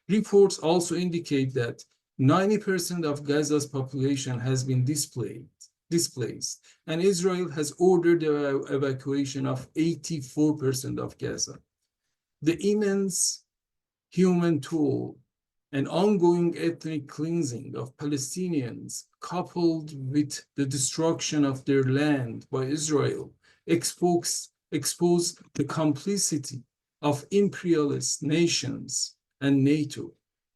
Reports also indicate that 90% of Gaza's population has been displaced, and Israel has ordered the evacuation of 84% of Gaza. The immense human toll and ongoing ethnic cleansing of Palestinians, coupled with the destruction of their land by Israel, expose the complicity of imperialist nations and NATO.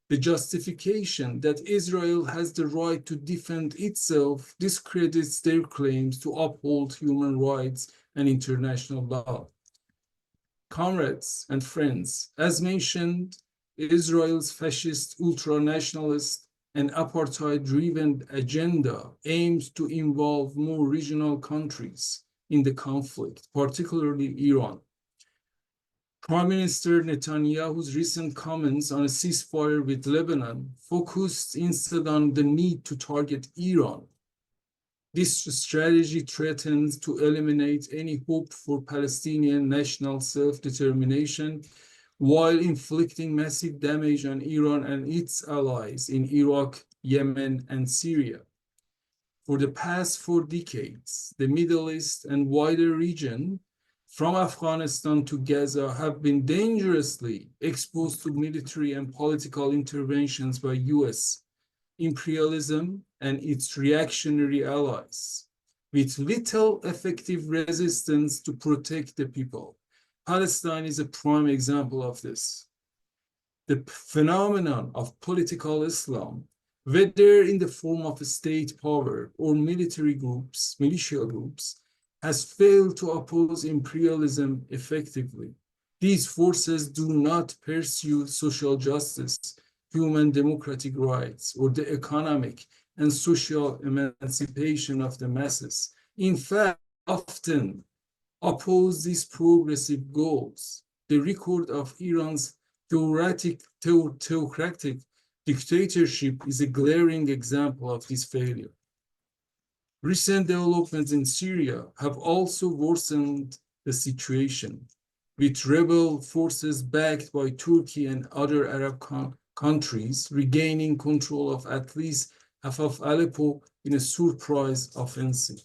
The justification that Israel has the right to defend itself discredits their claims to uphold human rights and international law. Comrades and friends, as mentioned, Israel's fascist, ultra-nationalist, and apartheid-driven agenda aims to involve more regional countries in the conflict, particularly Iran. Prime Minister Netanyahu's recent comments on a ceasefire with Lebanon focused instead on the need to target Iran. This strategy threatens to eliminate any hope for Palestinian national self-determination while inflicting massive damage on Iran and its allies in Iraq, Yemen, and Syria. For the past 4 decades, the Middle East and wider region, from Afghanistan to Gaza, have been dangerously exposed to military and political interventions by US imperialism and its reactionary allies, with little effective resistance to protect the people. Palestine is a prime example of this. The phenomenon of political Islam, whether in the form of a state power or military groups, militia groups, has failed to oppose imperialism effectively. These forces do not pursue social justice, human democratic rights, or the economic and social emancipation of the masses. In fact, often oppose these progressive goals. The record of Iran's theocratic dictatorship is a glaring example of this failure. Recent developments in Syria have also worsened the situation, with rebel forces backed by Turkey and other Arab countries regaining control of at least half of Aleppo in a surprise offensive.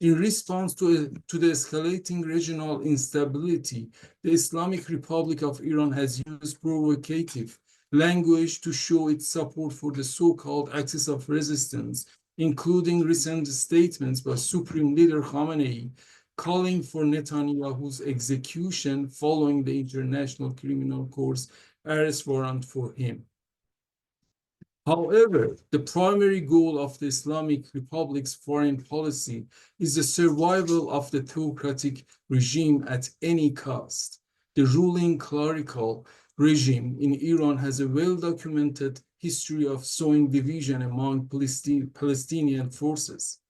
In response to the escalating regional instability, the Islamic Republic of Iran has used provocative language to show its support for the so-called axis of resistance, including recent statements by Supreme Leader Khamenei calling for Netanyahu's execution following the International Criminal Court's arrest warrant for him. However, the primary goal of the Islamic Republic's foreign policy is the survival of the theocratic regime at any cost. The ruling clerical regime in Iran has a well-documented history of sowing division among Palestinian forces.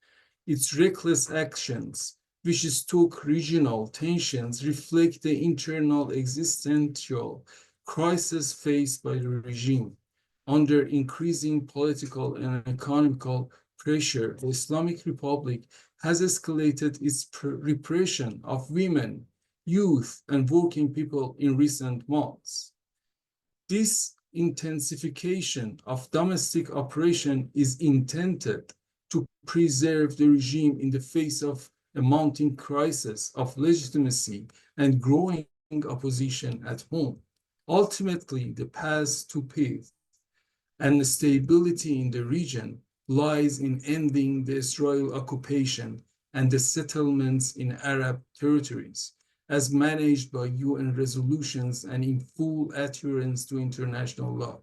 Its reckless actions, which stoke regional tensions, reflect the internal existential crisis faced by the regime. Under increasing political and economical pressure, the Islamic Republic has escalated its repression of women, youth, and working people in recent months. This intensification of domestic oppression is intended to preserve the regime in the face of a mounting crisis of legitimacy and growing opposition at home. Ultimately, the path to peace and stability in the region lies in ending the Israeli occupation and the settlements in Arab territories, as managed by UN resolutions and in full adherence to international law.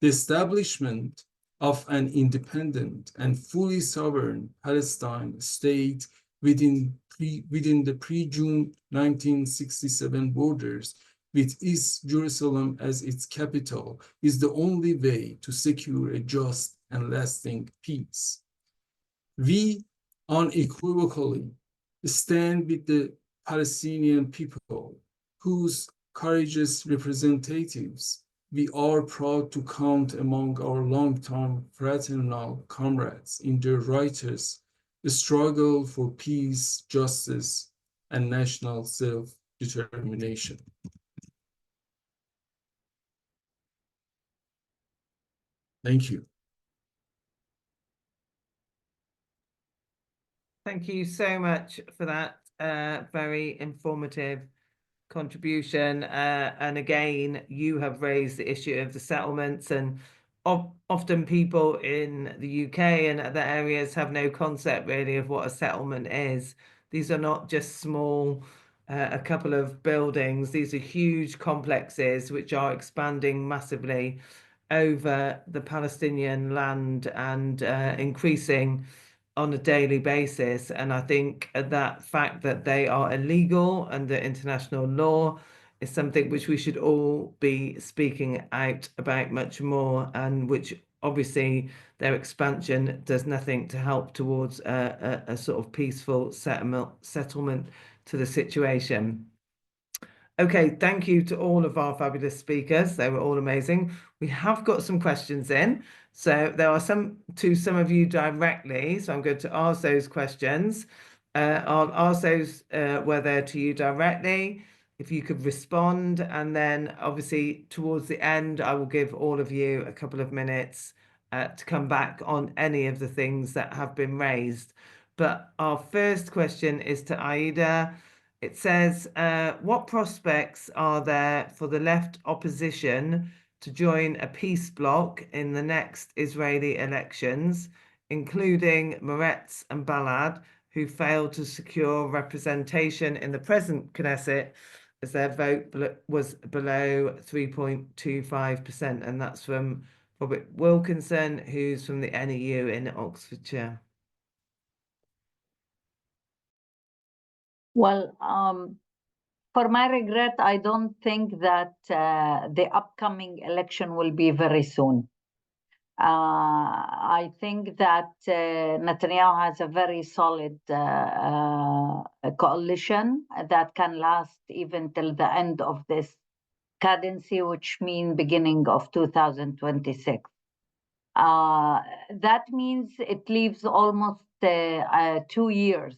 The establishment of an independent and fully sovereign Palestine state within the pre-June 1967 borders, with East Jerusalem as its capital, is the only way to secure a just and lasting peace. We unequivocally stand with the Palestinian people, whose courageous representatives we are proud to count among our long-term fraternal comrades in their righteous struggle for peace, justice, and national self-determination. Thank you. Thank you so much for that very informative contribution. And again, you have raised the issue of the settlements, and often people in the UK and other areas have no concept really of what a settlement is. These are not just small, a couple of buildings. These are huge complexes which are expanding massively over the Palestinian land and increasing on a daily basis. And I think that fact that they are illegal under international law is something which we should all be speaking out about much more, and which obviously their expansion does nothing to help towards a sort of peaceful settlement to the situation. Okay, thank you to all of our fabulous speakers. They were all amazing. We have got some questions in. So there are some of you directly. So I'm going to ask those questions. I'll ask those whether to you directly, if you could respond. And then obviously towards the end, I will give all of you a couple of minutes to come back on any of the things that have been raised. But our first question is to Aida. It says, what prospects are there for the left opposition to join a peace bloc in the next Israeli elections, including Meretz and Balad, who failed to secure representation in the present Knesset as their vote was below 3.25%? And that's from Robert Wilkinson, who's from the NEU in Oxfordshire. Well, for my regret, I don't think that the upcoming election will be very soon. I think that Netanyahu has a very solid coalition that can last even till the end of this cadency, which means beginning of 2026. That means it leaves almost 2 years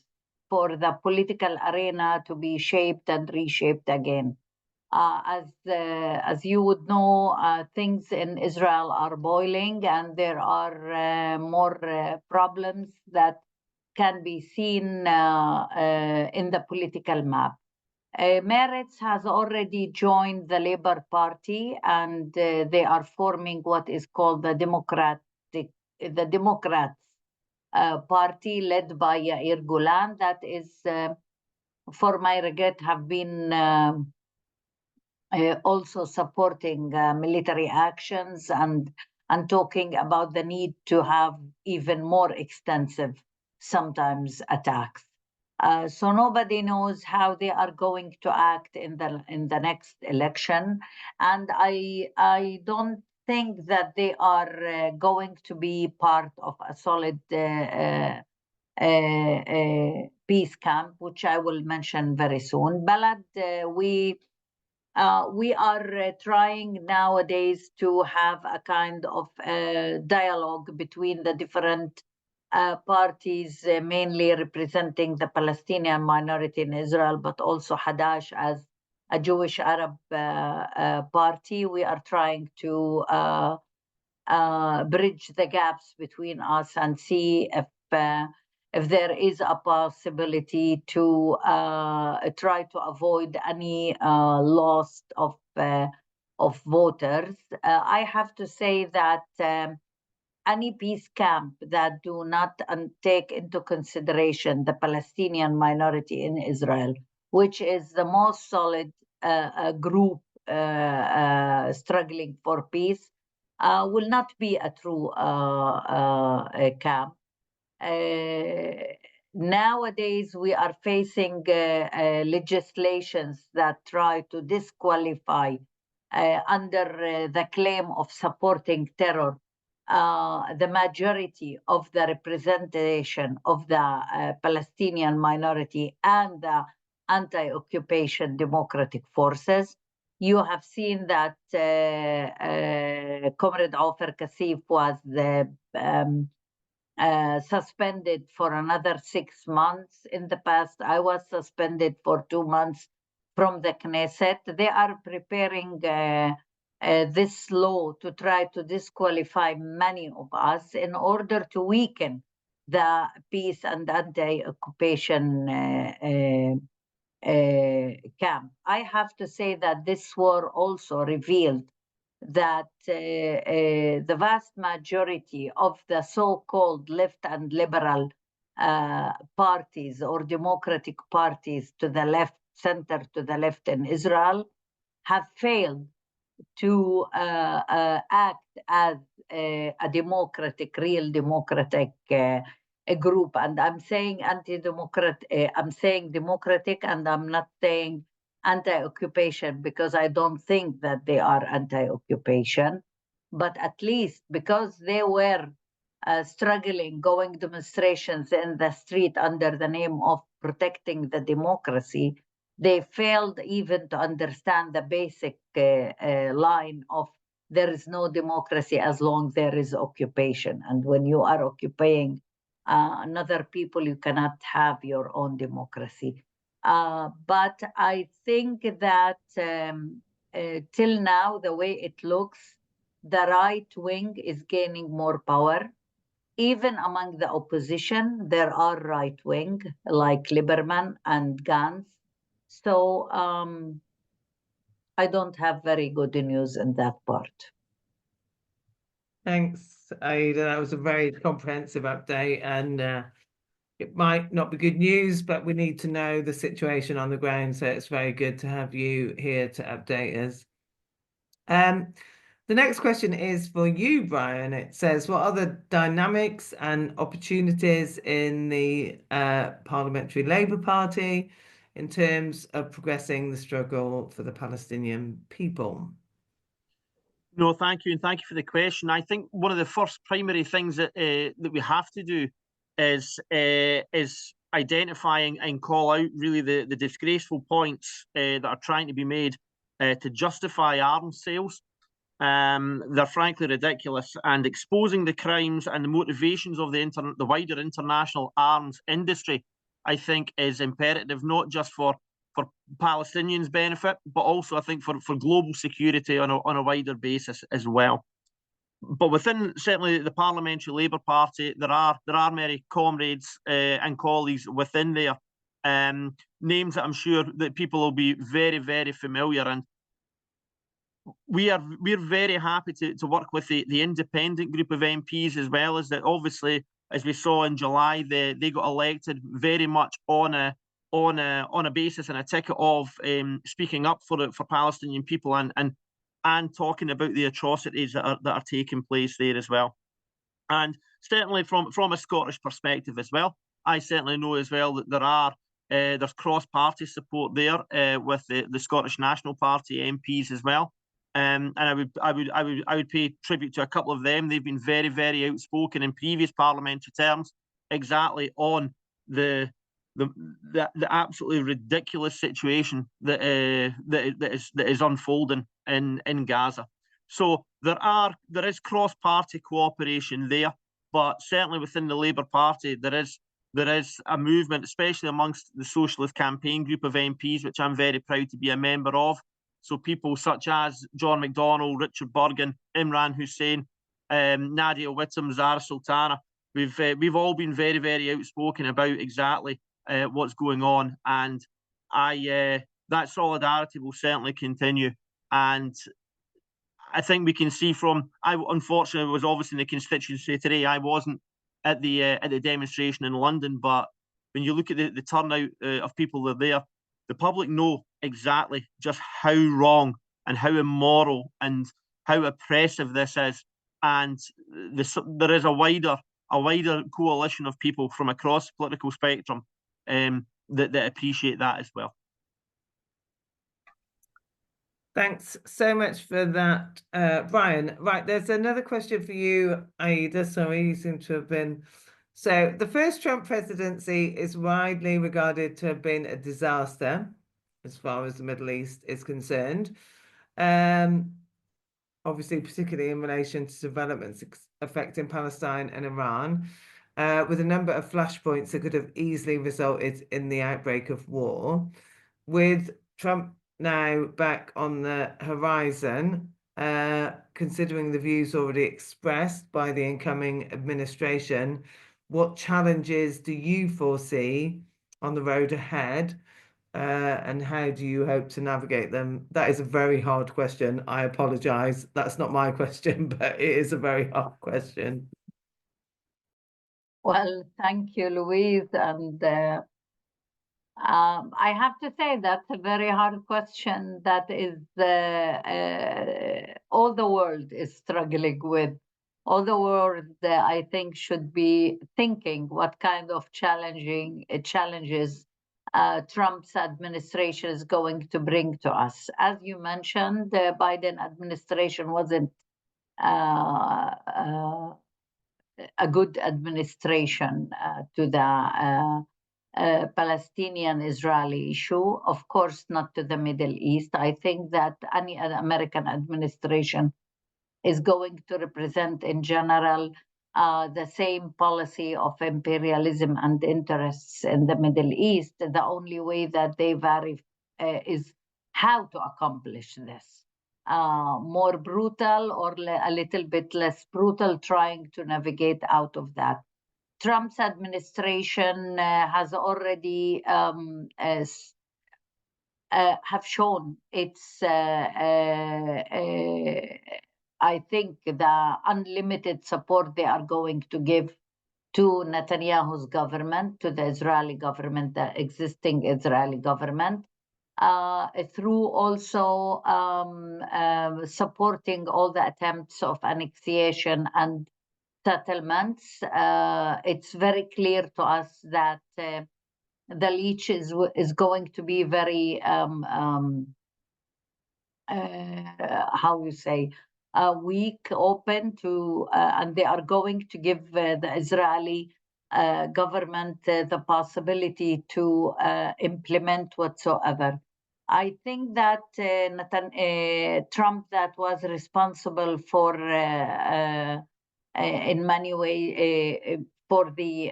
for the political arena to be shaped and reshaped again. As you would know, things in Israel are boiling, and there are more problems that can be seen in the political map. Meretz has already joined the Labour Party, and they are forming what is called the Democrats Party, led by Yair Golan. That is, for my regret, have been also supporting military actions and talking about the need to have even more extensive, sometimes, attacks. So nobody knows how they are going to act in the next election, and I don't think that they are going to be part of a solid peace camp, which I will mention very soon. Balad, we are trying nowadays to have a kind of dialogue between the different parties, mainly representing the Palestinian minority in Israel, but also Hadash as a Jewish Arab party. We are trying to bridge the gaps between us and see if there is a possibility to try to avoid any loss of voters. I have to say that any peace camp that do not take into consideration the Palestinian minority in Israel, which is the most solid group struggling for peace, will not be a true camp. Nowadays, we are facing legislations that try to disqualify under the claim of supporting terror the majority of the representation of the Palestinian minority and the anti-occupation democratic forces. You have seen that Comrade Ofer Kassif was suspended for another 6 months. In the past, I was suspended for 2 months from the Knesset. They are preparing this law to try to disqualify many of us in order to weaken the peace and anti-occupation camp. I have to say that this war also revealed that the vast majority of the so-called left and liberal parties or democratic parties to the left, center to the left in Israel, have failed to act as a democratic, real democratic a group. And I'm saying I'm saying democratic, and I'm not saying anti-occupation, because I don't think that they are anti-occupation, but at least because they were struggling, going demonstrations in the street under the name of protecting the democracy, they failed even to understand the basic line of there is no democracy as long there is occupation. And when you are occupying another people, you cannot have your own democracy. But I think that till now, the way it looks, the right wing is gaining more power. Even among the opposition, there are right wing like Lieberman and Gantz. So I don't have very good news in that part. Thanks, Aida. That was a very comprehensive update, and it might not be good news, but we need to know the situation on the ground. So it's very good to have you here to update us. The next question is for you, Brian. It says, what are the dynamics and opportunities in the Parliamentary Labour Party in terms of progressing the struggle for the Palestinian people? No, thank you, and thank you for the question. I think one of the first primary things that we have to do is identifying and call out really the disgraceful points that are trying to be made to justify arms sales. They're frankly ridiculous, and exposing the crimes and the motivations of the wider international arms industry, I think, is imperative, not just for Palestinians' benefit, but also I think for global security on a wider basis as well. But within certainly the Parliamentary Labour Party, there are many comrades and colleagues within there. names that I'm sure that people will be very, very familiar. And we're very happy to work with the independent group of MPs, as well as that. Obviously, as we saw in July, they got elected very much on a basis and a ticket of speaking up for Palestinian people and talking about the atrocities that are taking place there as well. And certainly from a Scottish perspective as well, I certainly know as well that there's cross-party support there with the Scottish National Party MPs as well. And I would pay tribute to a couple of them. They've been very, very outspoken in previous parliamentary terms, exactly on the absolutely ridiculous situation that is unfolding in Gaza. So there is cross-party cooperation there, but certainly within the Labour Party there is a movement, especially amongst the Socialist Campaign group of MPs, which I'm very proud to be a member of. So people such as John McDonnell, Richard Burgon, Imran Hussein, Nadia Whittam, Zara Sultana. We've all been very, very outspoken about exactly what's going on, and that solidarity will certainly continue. And I think we can see I unfortunately was obviously in the constituency today. I wasn't at the demonstration in London, but when you look at the turnout of people that are there, the public know exactly just how wrong and how immoral and how oppressive this is, and there is a wider coalition of people from across the political spectrum that appreciate that as well. Thanks so much for that, Brian. Right, there's another question for you, Aida. Sorry, you seem to have been... So the first Trump presidency is widely regarded to have been a disaster as far as the Middle East is concerned. Obviously, particularly in relation to developments affecting Palestine and Iran, with a number of flashpoints that could have easily resulted in the outbreak of war. With Trump now back on the horizon, considering the views already expressed by the incoming administration, what challenges do you foresee on the road ahead, and how do you hope to navigate them? That is a very hard question. I apologize. That's not my question, but it is a very hard question. Well, thank you, Louise. And I have to say that's a very hard question that is all the world is struggling with. All the world, I think, should be thinking what kind of challenges Trump's administration is going to bring to us. As you mentioned, the Biden administration wasn't a good administration to the Palestinian-Israeli issue, of course, not to the Middle East. I think that any American administration is going to represent in general the same policy of imperialism and interests in the Middle East. The only way that they vary is how to accomplish this. More brutal or a little bit less brutal, trying to navigate out of that. Trump's administration has already have shown its, I think, the unlimited support they are going to give to Netanyahu's government, to the Israeli government, the existing Israeli government, through also supporting all the attempts of annexation and settlements. It's very clear to us that the leash is going to be very, how you say, weak, open to, and they are going to give the Israeli government the possibility to implement whatsoever. I think that Trump, that was responsible for, in many ways, for the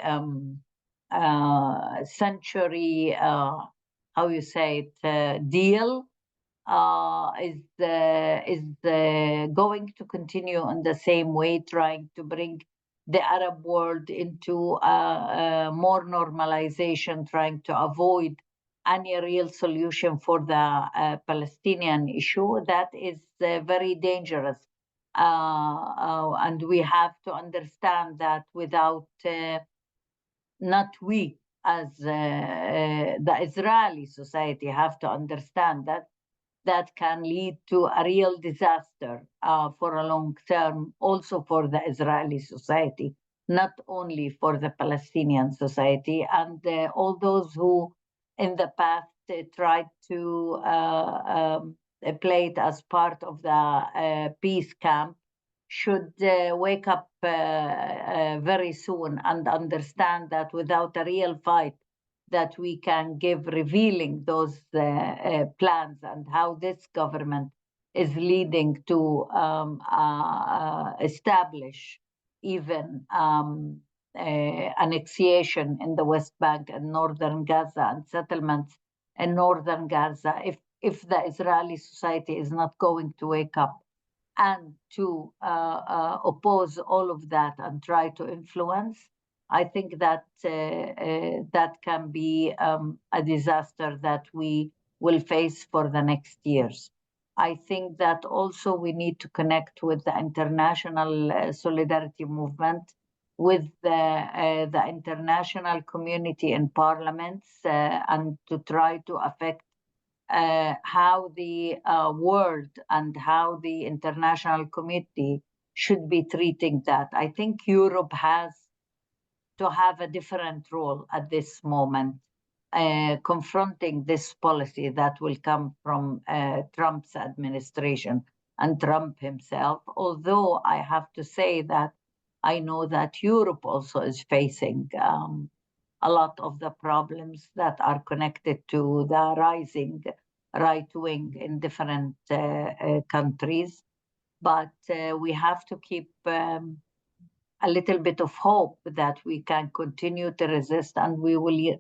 century, how you say it, deal, is going to continue in the same way, trying to bring the Arab world into more normalization, trying to avoid any real solution for the Palestinian issue, that is very dangerous. And we have to understand that without, not we as the Israeli society have to understand that that can lead to a real disaster for a long term, also for the Israeli society, not only for the Palestinian society. And all those who in the past tried to play it as part of the peace camp should wake up very soon and understand that without a real fight that we can give, revealing those plans and how this government is leading to establish even annexation in the West Bank and northern Gaza and settlements in northern Gaza. If the Israeli society is not going to wake up and to oppose all of that and try to influence, I think that that can be a disaster that we will face for the next years. I think that also we need to connect with the international solidarity movement, with the international community and parliaments, and to try to affect how the world and how the international community should be treating that. I think Europe has to have a different role at this moment, confronting this policy that will come from Trump's administration and Trump himself. Although I have to say that I know that Europe also is facing a lot of the problems that are connected to the rising right wing in different countries. But we have to keep a little bit of hope that we can continue to resist, and we will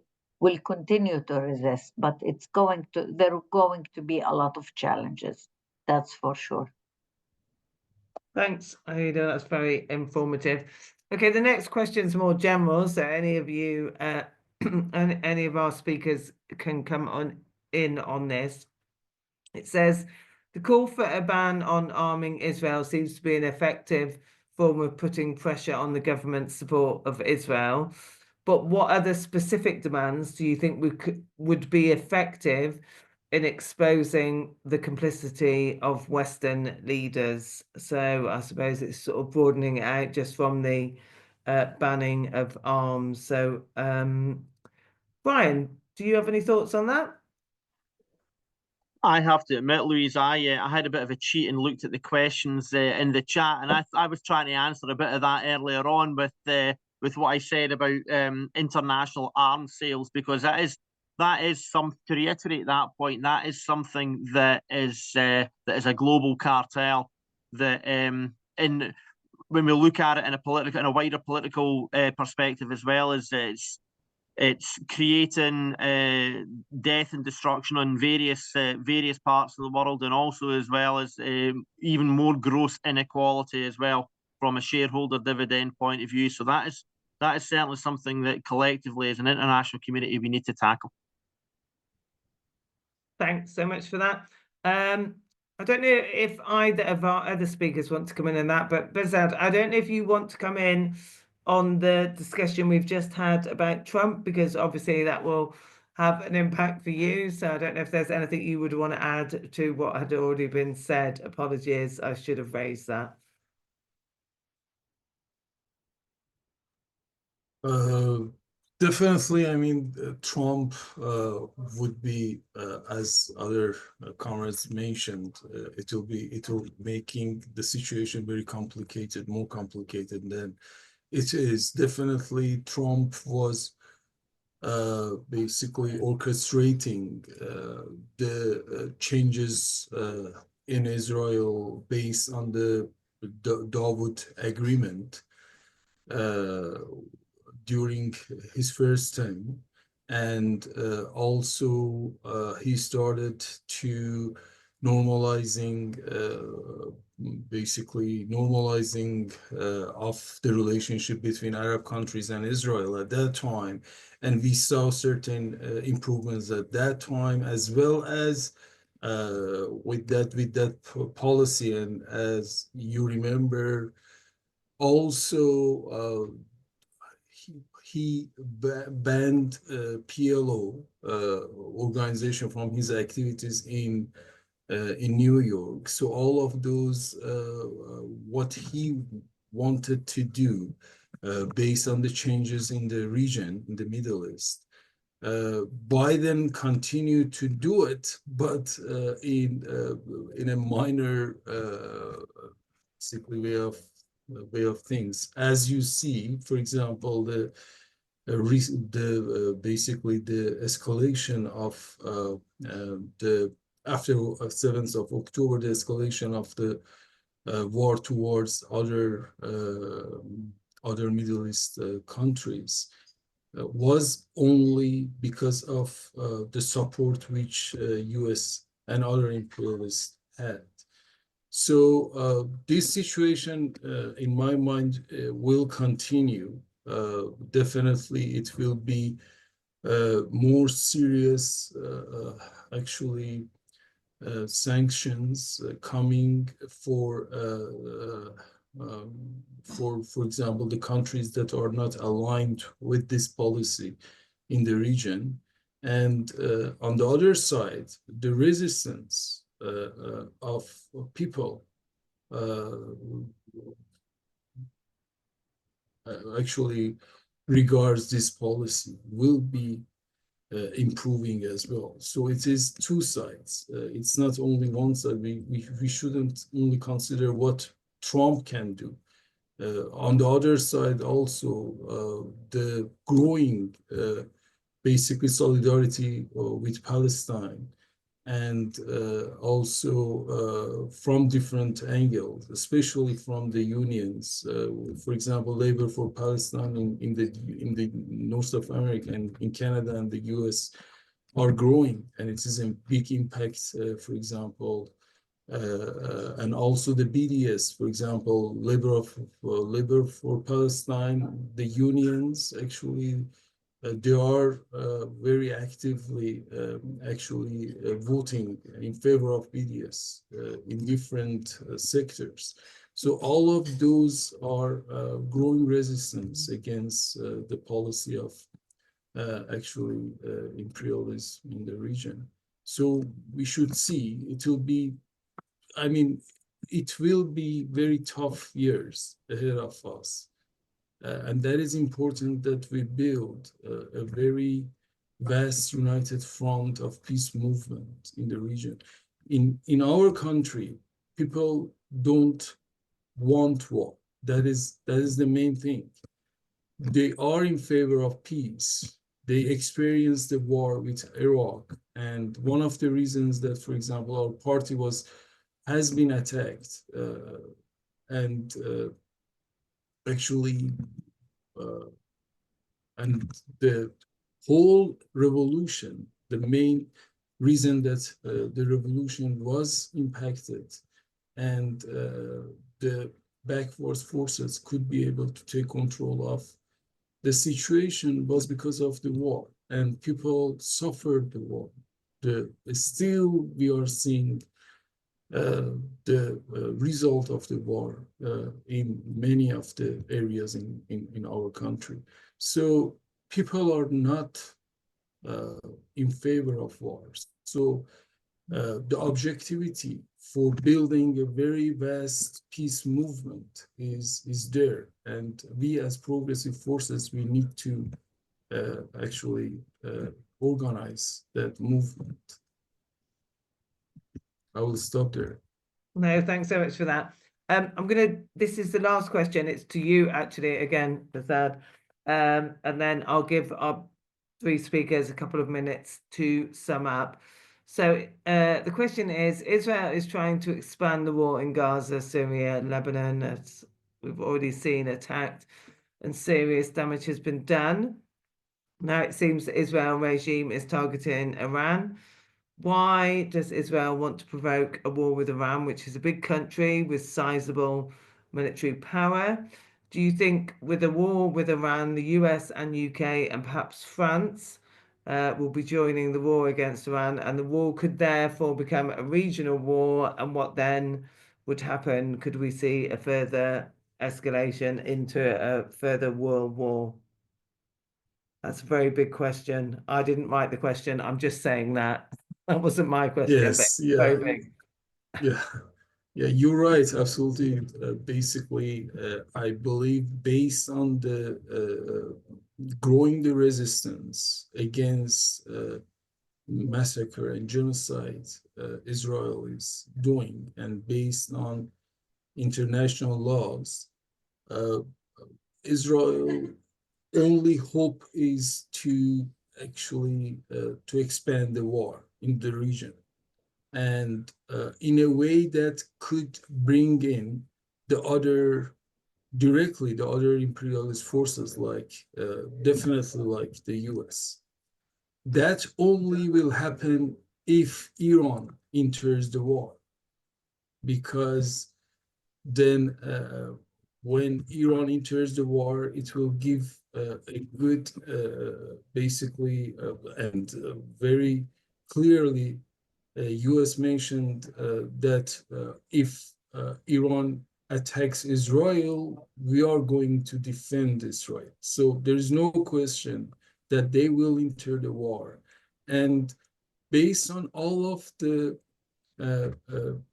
continue to resist. But there are going to be a lot of challenges, that's for sure. Thanks, Aida. That's very informative. Okay, the next question is more general, so any of you, any of our speakers can come in on this. It says, the call for a ban on arming Israel seems to be an effective form of putting pressure on the government's support of Israel. But what other specific demands do you think would be effective in exposing the complicity of Western leaders? So I suppose it's sort of broadening it out just from the banning of arms. So, Brian, do you have any thoughts on that? I have to admit, Louise, I had a bit of a cheat and looked at the questions in the chat, and I was trying to answer a bit of that earlier on with what I said about international arms sales, because that is some, to reiterate that point, that is something that is a global cartel that when we look at it in a wider political perspective, as well as it's creating death and destruction on various parts of the world, and also as well as even more gross inequality as well from a shareholder dividend point of view. So that is certainly something that collectively as an international community we need to tackle. Thanks so much for that. I don't know if either of our other speakers want to come in on that, but Behzad, I don't know if you want to come in on the discussion we've just had about Trump, because obviously that will have an impact for you. So I don't know if there's anything you would want to add to what had already been said. Apologies, I should have raised that. Definitely, I mean, Trump would be, as other comrades mentioned, it will making the situation very complicated, more complicated than it is. Definitely, Trump was basically orchestrating the changes in Israel based on the Dawood Agreement during his first term, and also he started to normalizing, basically normalizing of the relationship between Arab countries and Israel at that time. And we saw certain improvements at that time, as well as with that policy. And as you remember, also he banned PLO organization from his activities in New York. So all of those, what he wanted to do based on the changes in the region, in the Middle East, Biden continued to do it, but in a minor, basically way of things. As you see, for example, basically the escalation of the after 7th of October, the escalation of the war towards other Middle East countries was only because of the support which U.S. and other imperialists had. So this situation, in my mind, will continue. Definitely, it will be more serious, actually, sanctions coming for example, the countries that are not aligned with this policy in the region. And on the other side, the resistance of people actually regards this policy will be improving as well. So it is two sides. It's not only one side. We shouldn't only consider what Trump can do. On the other side, also the growing basically solidarity with Palestine, and also from different angles, especially from the unions. For example, Labor for Palestine in the North of America and in Canada and the US are growing, and it is a big impact, for example, and also the BDS, for example, Labor for Palestine, the unions actually, they are very actively actually voting in favor of BDS in different sectors. So all of those are growing resistance against the policy of actually imperialism in the region. So we should see, it will be, I mean, it will be very tough years ahead of us. And that is important that we build a very vast united front of peace movement in the region. In our country, people don't want war. That is the main thing. They are in favor of peace. They experienced the war with Iraq. And one of the reasons that, for example, our party has been attacked and actually, and the whole revolution, the main reason that the revolution was impacted and the backwards forces could be able to take control of the situation was because of the war, and people suffered the war. Still, we are seeing the result of the war in many of the areas in our country. So people are not in favor of wars. So the objectivity for building a very vast peace movement is there. And we as progressive forces, we need to actually organize that movement. I will stop there. No, thanks so much for that. This is the last question. It's to you, actually, again, Behzad. And then I'll give our three speakers a couple of minutes to sum up. So the question is, Israel is trying to expand the war in Gaza, Syria, Lebanon, as we've already seen, attacked, and serious damage has been done. Now it seems the Israel regime is targeting Iran. Why does Israel want to provoke a war with Iran, which is a big country with sizable military power? Do you think with a war with Iran, the US and UK and perhaps France will be joining the war against Iran, and the war could therefore become a regional war? And what then would happen? Could we see a further escalation into a further world war? That's a very big question. I didn't write the question. I'm just saying that. That wasn't my question, Yes, but yeah, very big. yeah, yeah. You're right. Absolutely. Basically, I believe based on the growing the resistance against massacre and genocide Israel is doing, and based on international laws, uh, Israel only hope is to actually to expand the war in the region, and in a way that could bring in the other directly the other imperialist forces, like definitely like the US. That only will happen if Iran enters the war, because then when Iran enters the war, it will give a good, basically, and very clearly, U.S. mentioned that if Iran attacks Israel, we are going to defend Israel. So there is no question that they will enter the war. And based on all of the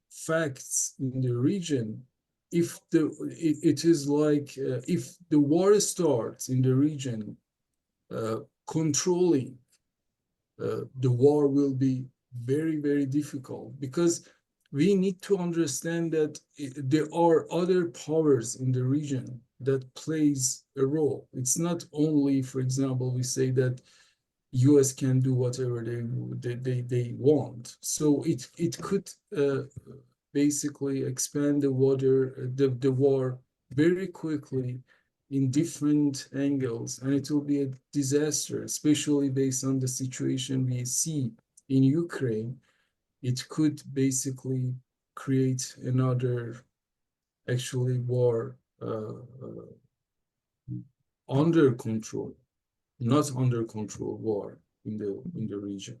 facts in the region, if it is like if the war starts in the region, controlling the war will be very, very difficult, because we need to understand that there are other powers in the region that plays a role. It's not only, for example, we say that US can do whatever they want. So it could basically expand the war very quickly in different angles, and it will be a disaster, especially based on the situation we see in Ukraine. It could basically create another actually war under control, not under control war in the region.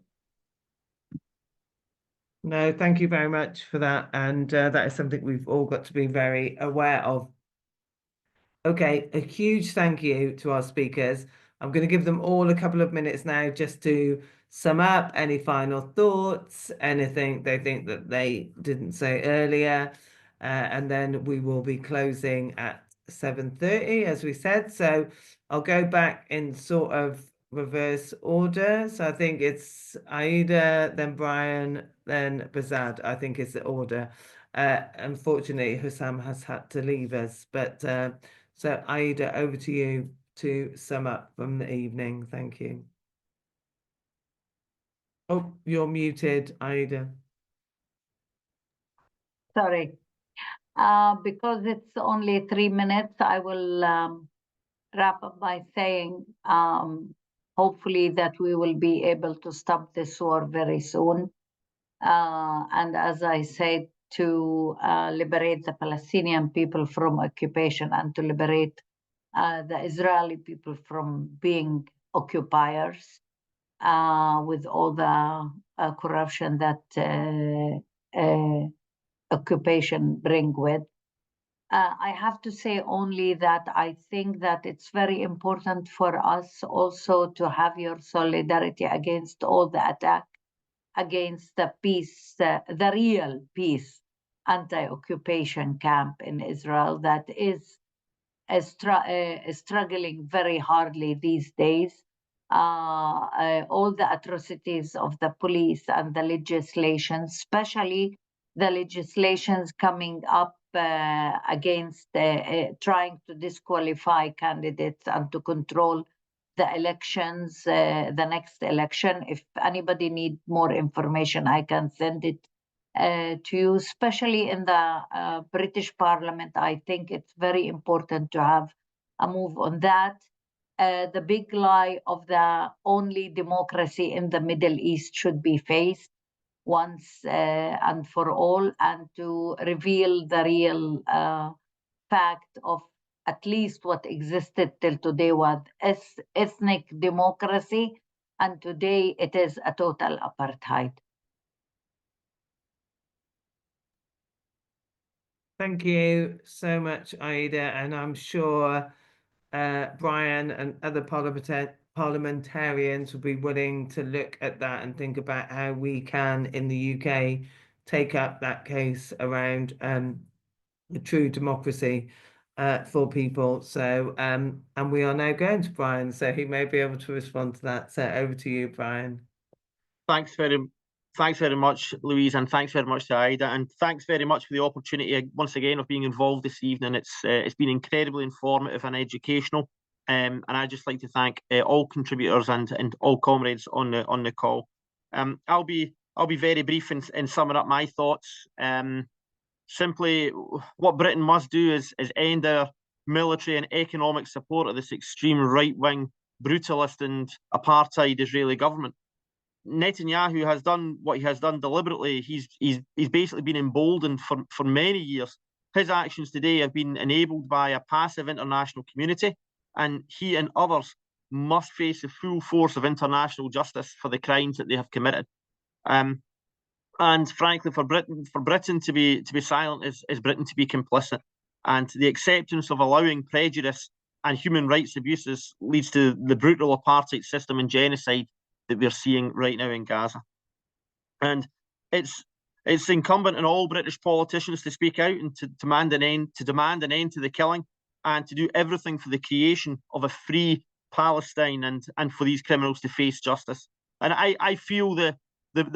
No, thank you very much for that. And that is something we've all got to be very aware of. Okay, a huge thank you to our speakers. I'm going to give them all a couple of minutes now just to sum up any final thoughts, anything they think that they didn't say earlier, and then we will be closing at 7:30, as we said. So I'll go back in sort of reverse order. So I think it's Aida, then Brian, then Behzad, I think is the order. Unfortunately, Husam has had to leave us, but so Aida, over to you to sum up from the evening. Thank you. Oh, you're muted, Aida. Sorry. Because it's only 3 minutes, I will wrap up by saying hopefully that we will be able to stop this war very soon. And as I said, to liberate the Palestinian people from occupation, and to liberate the Israeli people from being occupiers with all the corruption that occupation bring with. I have to say only that I think that it's very important for us also to have your solidarity against all the attack against the peace, the real peace anti-occupation camp in Israel that is struggling very hardly these days. All the atrocities of the police and the legislation, especially the legislations coming up against trying to disqualify candidates and to control the elections, the next election. If anybody needs more information, I can send it to you, especially in the British Parliament. I think it's very important to have a move on that. The big lie of the only democracy in the Middle East should be faced. once and for all, and to reveal the real fact of at least what existed till today was ethnic democracy, and today it is a total apartheid. Thank you so much, Aida, and I'm sure Brian and other parliamentarians will be willing to look at that and think about how we can, in the UK, take up that case around the true democracy for people. So, and we are now going to Brian, so he may be able to respond to that. So over to you, Brian. Thanks very much, Louise, and thanks very much to Aida, and thanks very much for the opportunity once again of being involved this evening. It's been incredibly informative and educational, and I'd just like to thank all contributors and all comrades on the call. I'll be very brief in summing up my thoughts. Simply, what Britain must do is end our military and economic support of this extreme right-wing, brutalist and apartheid Israeli government. Netanyahu has done what he has done deliberately. He's basically been emboldened for many years. His actions today have been enabled by a passive international community, and he and others must face the full force of international justice for the crimes that they have committed. And frankly, for Britain to be silent is Britain to be complicit. And the acceptance of allowing prejudice and human rights abuses leads to the brutal apartheid system and genocide that we're seeing right now in Gaza. And it's incumbent on all British politicians to speak out and to demand an end to the killing, and to do everything for the creation of a free Palestine and for these criminals to face justice. And I feel the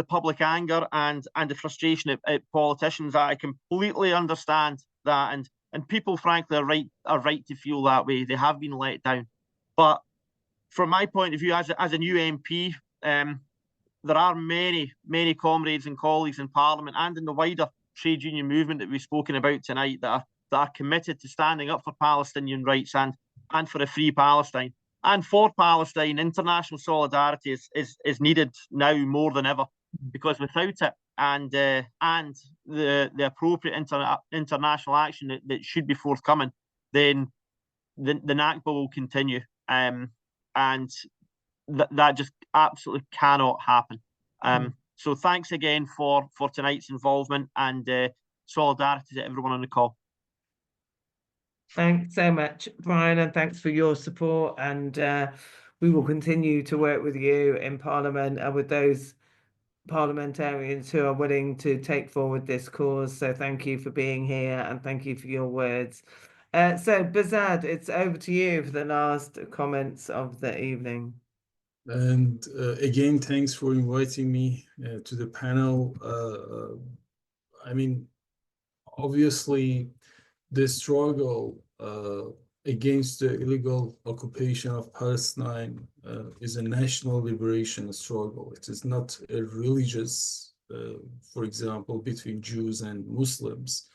public anger and the frustration at politicians. I completely understand that, and people frankly are right to feel that way. They have been let down. But from my point of view, as a new MP, there are many comrades and colleagues in Parliament and in the wider trade union movement that we've spoken about tonight that are committed to standing up for Palestinian rights and for a free Palestine. And for Palestine, international solidarity is needed now more than ever, because without it and the appropriate international action that should be forthcoming, then the Nakba will continue, and that just absolutely cannot happen. So thanks again for tonight's involvement, and solidarity to everyone on the call. Thanks so much, Brian, and thanks for your support. And we will continue to work with you in Parliament and with those parliamentarians who are willing to take forward this cause. So thank you for being here, and thank you for your words. So Behzad, it's over to you for the last comments of the evening. And again, thanks for inviting me to the panel. I mean, obviously, the struggle against the illegal occupation of Palestine is a national liberation struggle. It is not a religious, for example, between Jews and Muslims.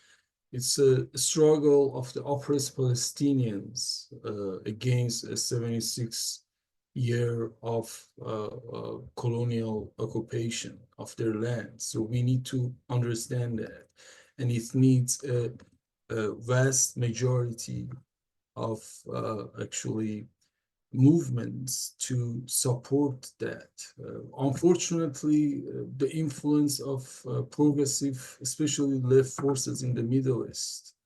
It's a struggle of the oppressed Palestinians against a 76-year of colonial occupation of their land. So we need to understand that, and it needs a vast majority of actually movements to support that. Unfortunately, the influence of progressive, especially left forces in the Middle East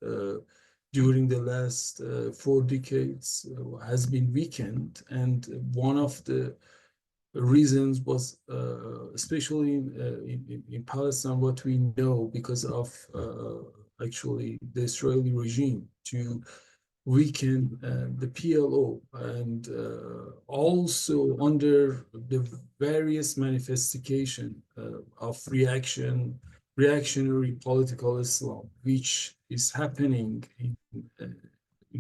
during the last 4 decades has been weakened, and one of the reasons was especially in Palestine, what we know, because of actually the Israeli regime to weaken the PLO, and also under the various manifestation of reactionary political Islam, which is happening in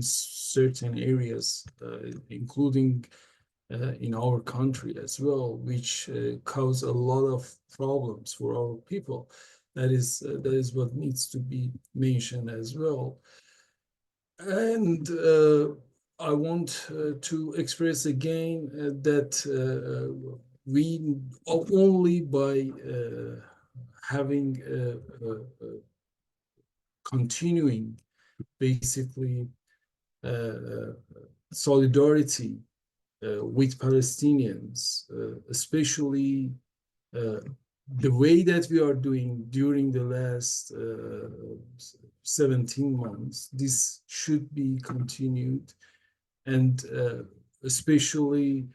certain areas, including in our country as well, which cause a lot of problems for our people. That is what needs to be mentioned as well. And I want to express again that we only by having continuing basically solidarity with Palestinians, especially the way that we are doing during the last 17 months. This should be continued, and especially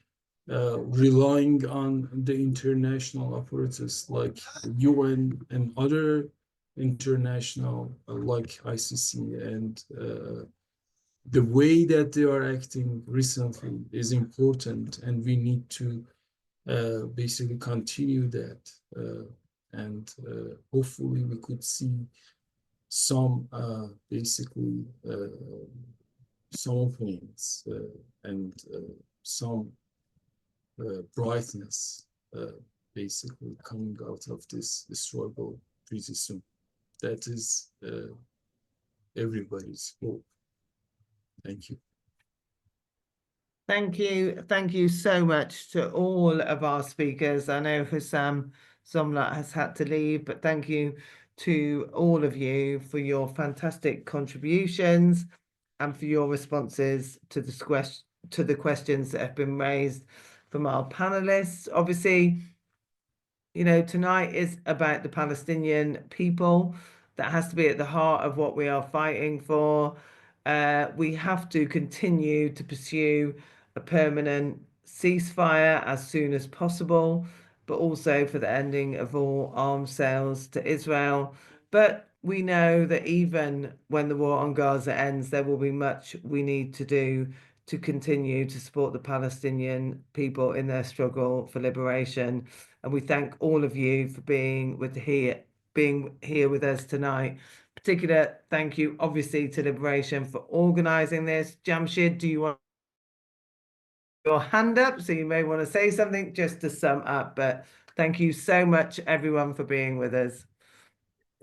relying on the international apparatus like UN and other international like ICC, and the way that they are acting recently is important, and we need to basically continue that, and hopefully we could see some basically some openings and some brightness basically coming out of this struggle pretty soon. That is everybody's hope. Thank you. Thank you. Thank you so much to all of our speakers. I know Husam Zomlot has had to leave, but thank you to all of you for your fantastic contributions and for your responses to the questions that have been raised from our panelists. Obviously, you know, tonight is about the Palestinian people. That has to be at the heart of what we are fighting for. We have to continue to pursue a permanent ceasefire as soon as possible, but also for the ending of all arms sales to Israel. But we know that even when the war on Gaza ends, there will be much we need to do to continue to support the Palestinian people in their struggle for liberation. And we thank all of you for being here with us tonight. Particular thank you, obviously, to Liberation for organising this. Jamshid, do you want your hand up? So you may want to say something just to sum up, but thank you so much, everyone, for being with us.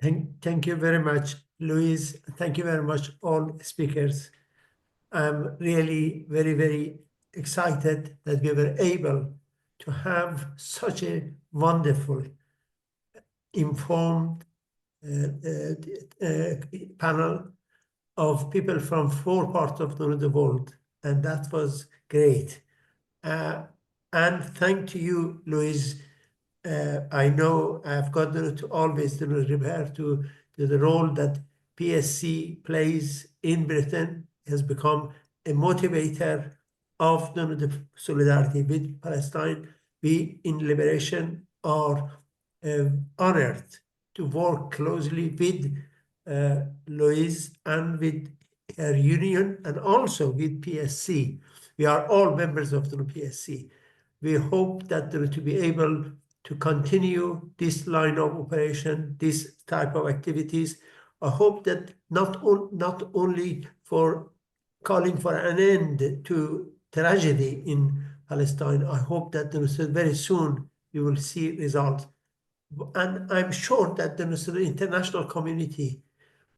Thank you very much, Louise. Thank you very much, all speakers. I'm really very, very excited that we were able to have such a wonderful, informed panel of people from 4 parts of the world, and that was great. And thank you, Louise. I know I've got to always refer to the role that PSC plays in Britain. Has become a motivator of the solidarity with Palestine. We in Liberation are honored to work closely with Louise and with her union, and also with PSC. We are all members of the PSC. We hope that to be able to continue this line of operation, this type of activities. I hope that not only for calling for an end to tragedy in Palestine, I hope that very soon we will see results. And I'm sure that the international community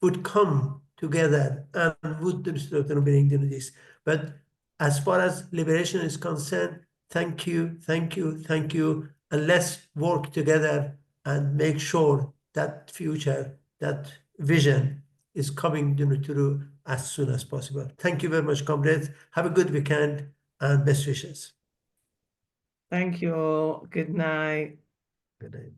would come together and would bring this. But as far as liberation is concerned, thank you, and let's work together and make sure that future, that vision is coming through as soon as possible. Thank you very much, comrades. Have a good weekend and best wishes. Thank you all. Good night. Good night.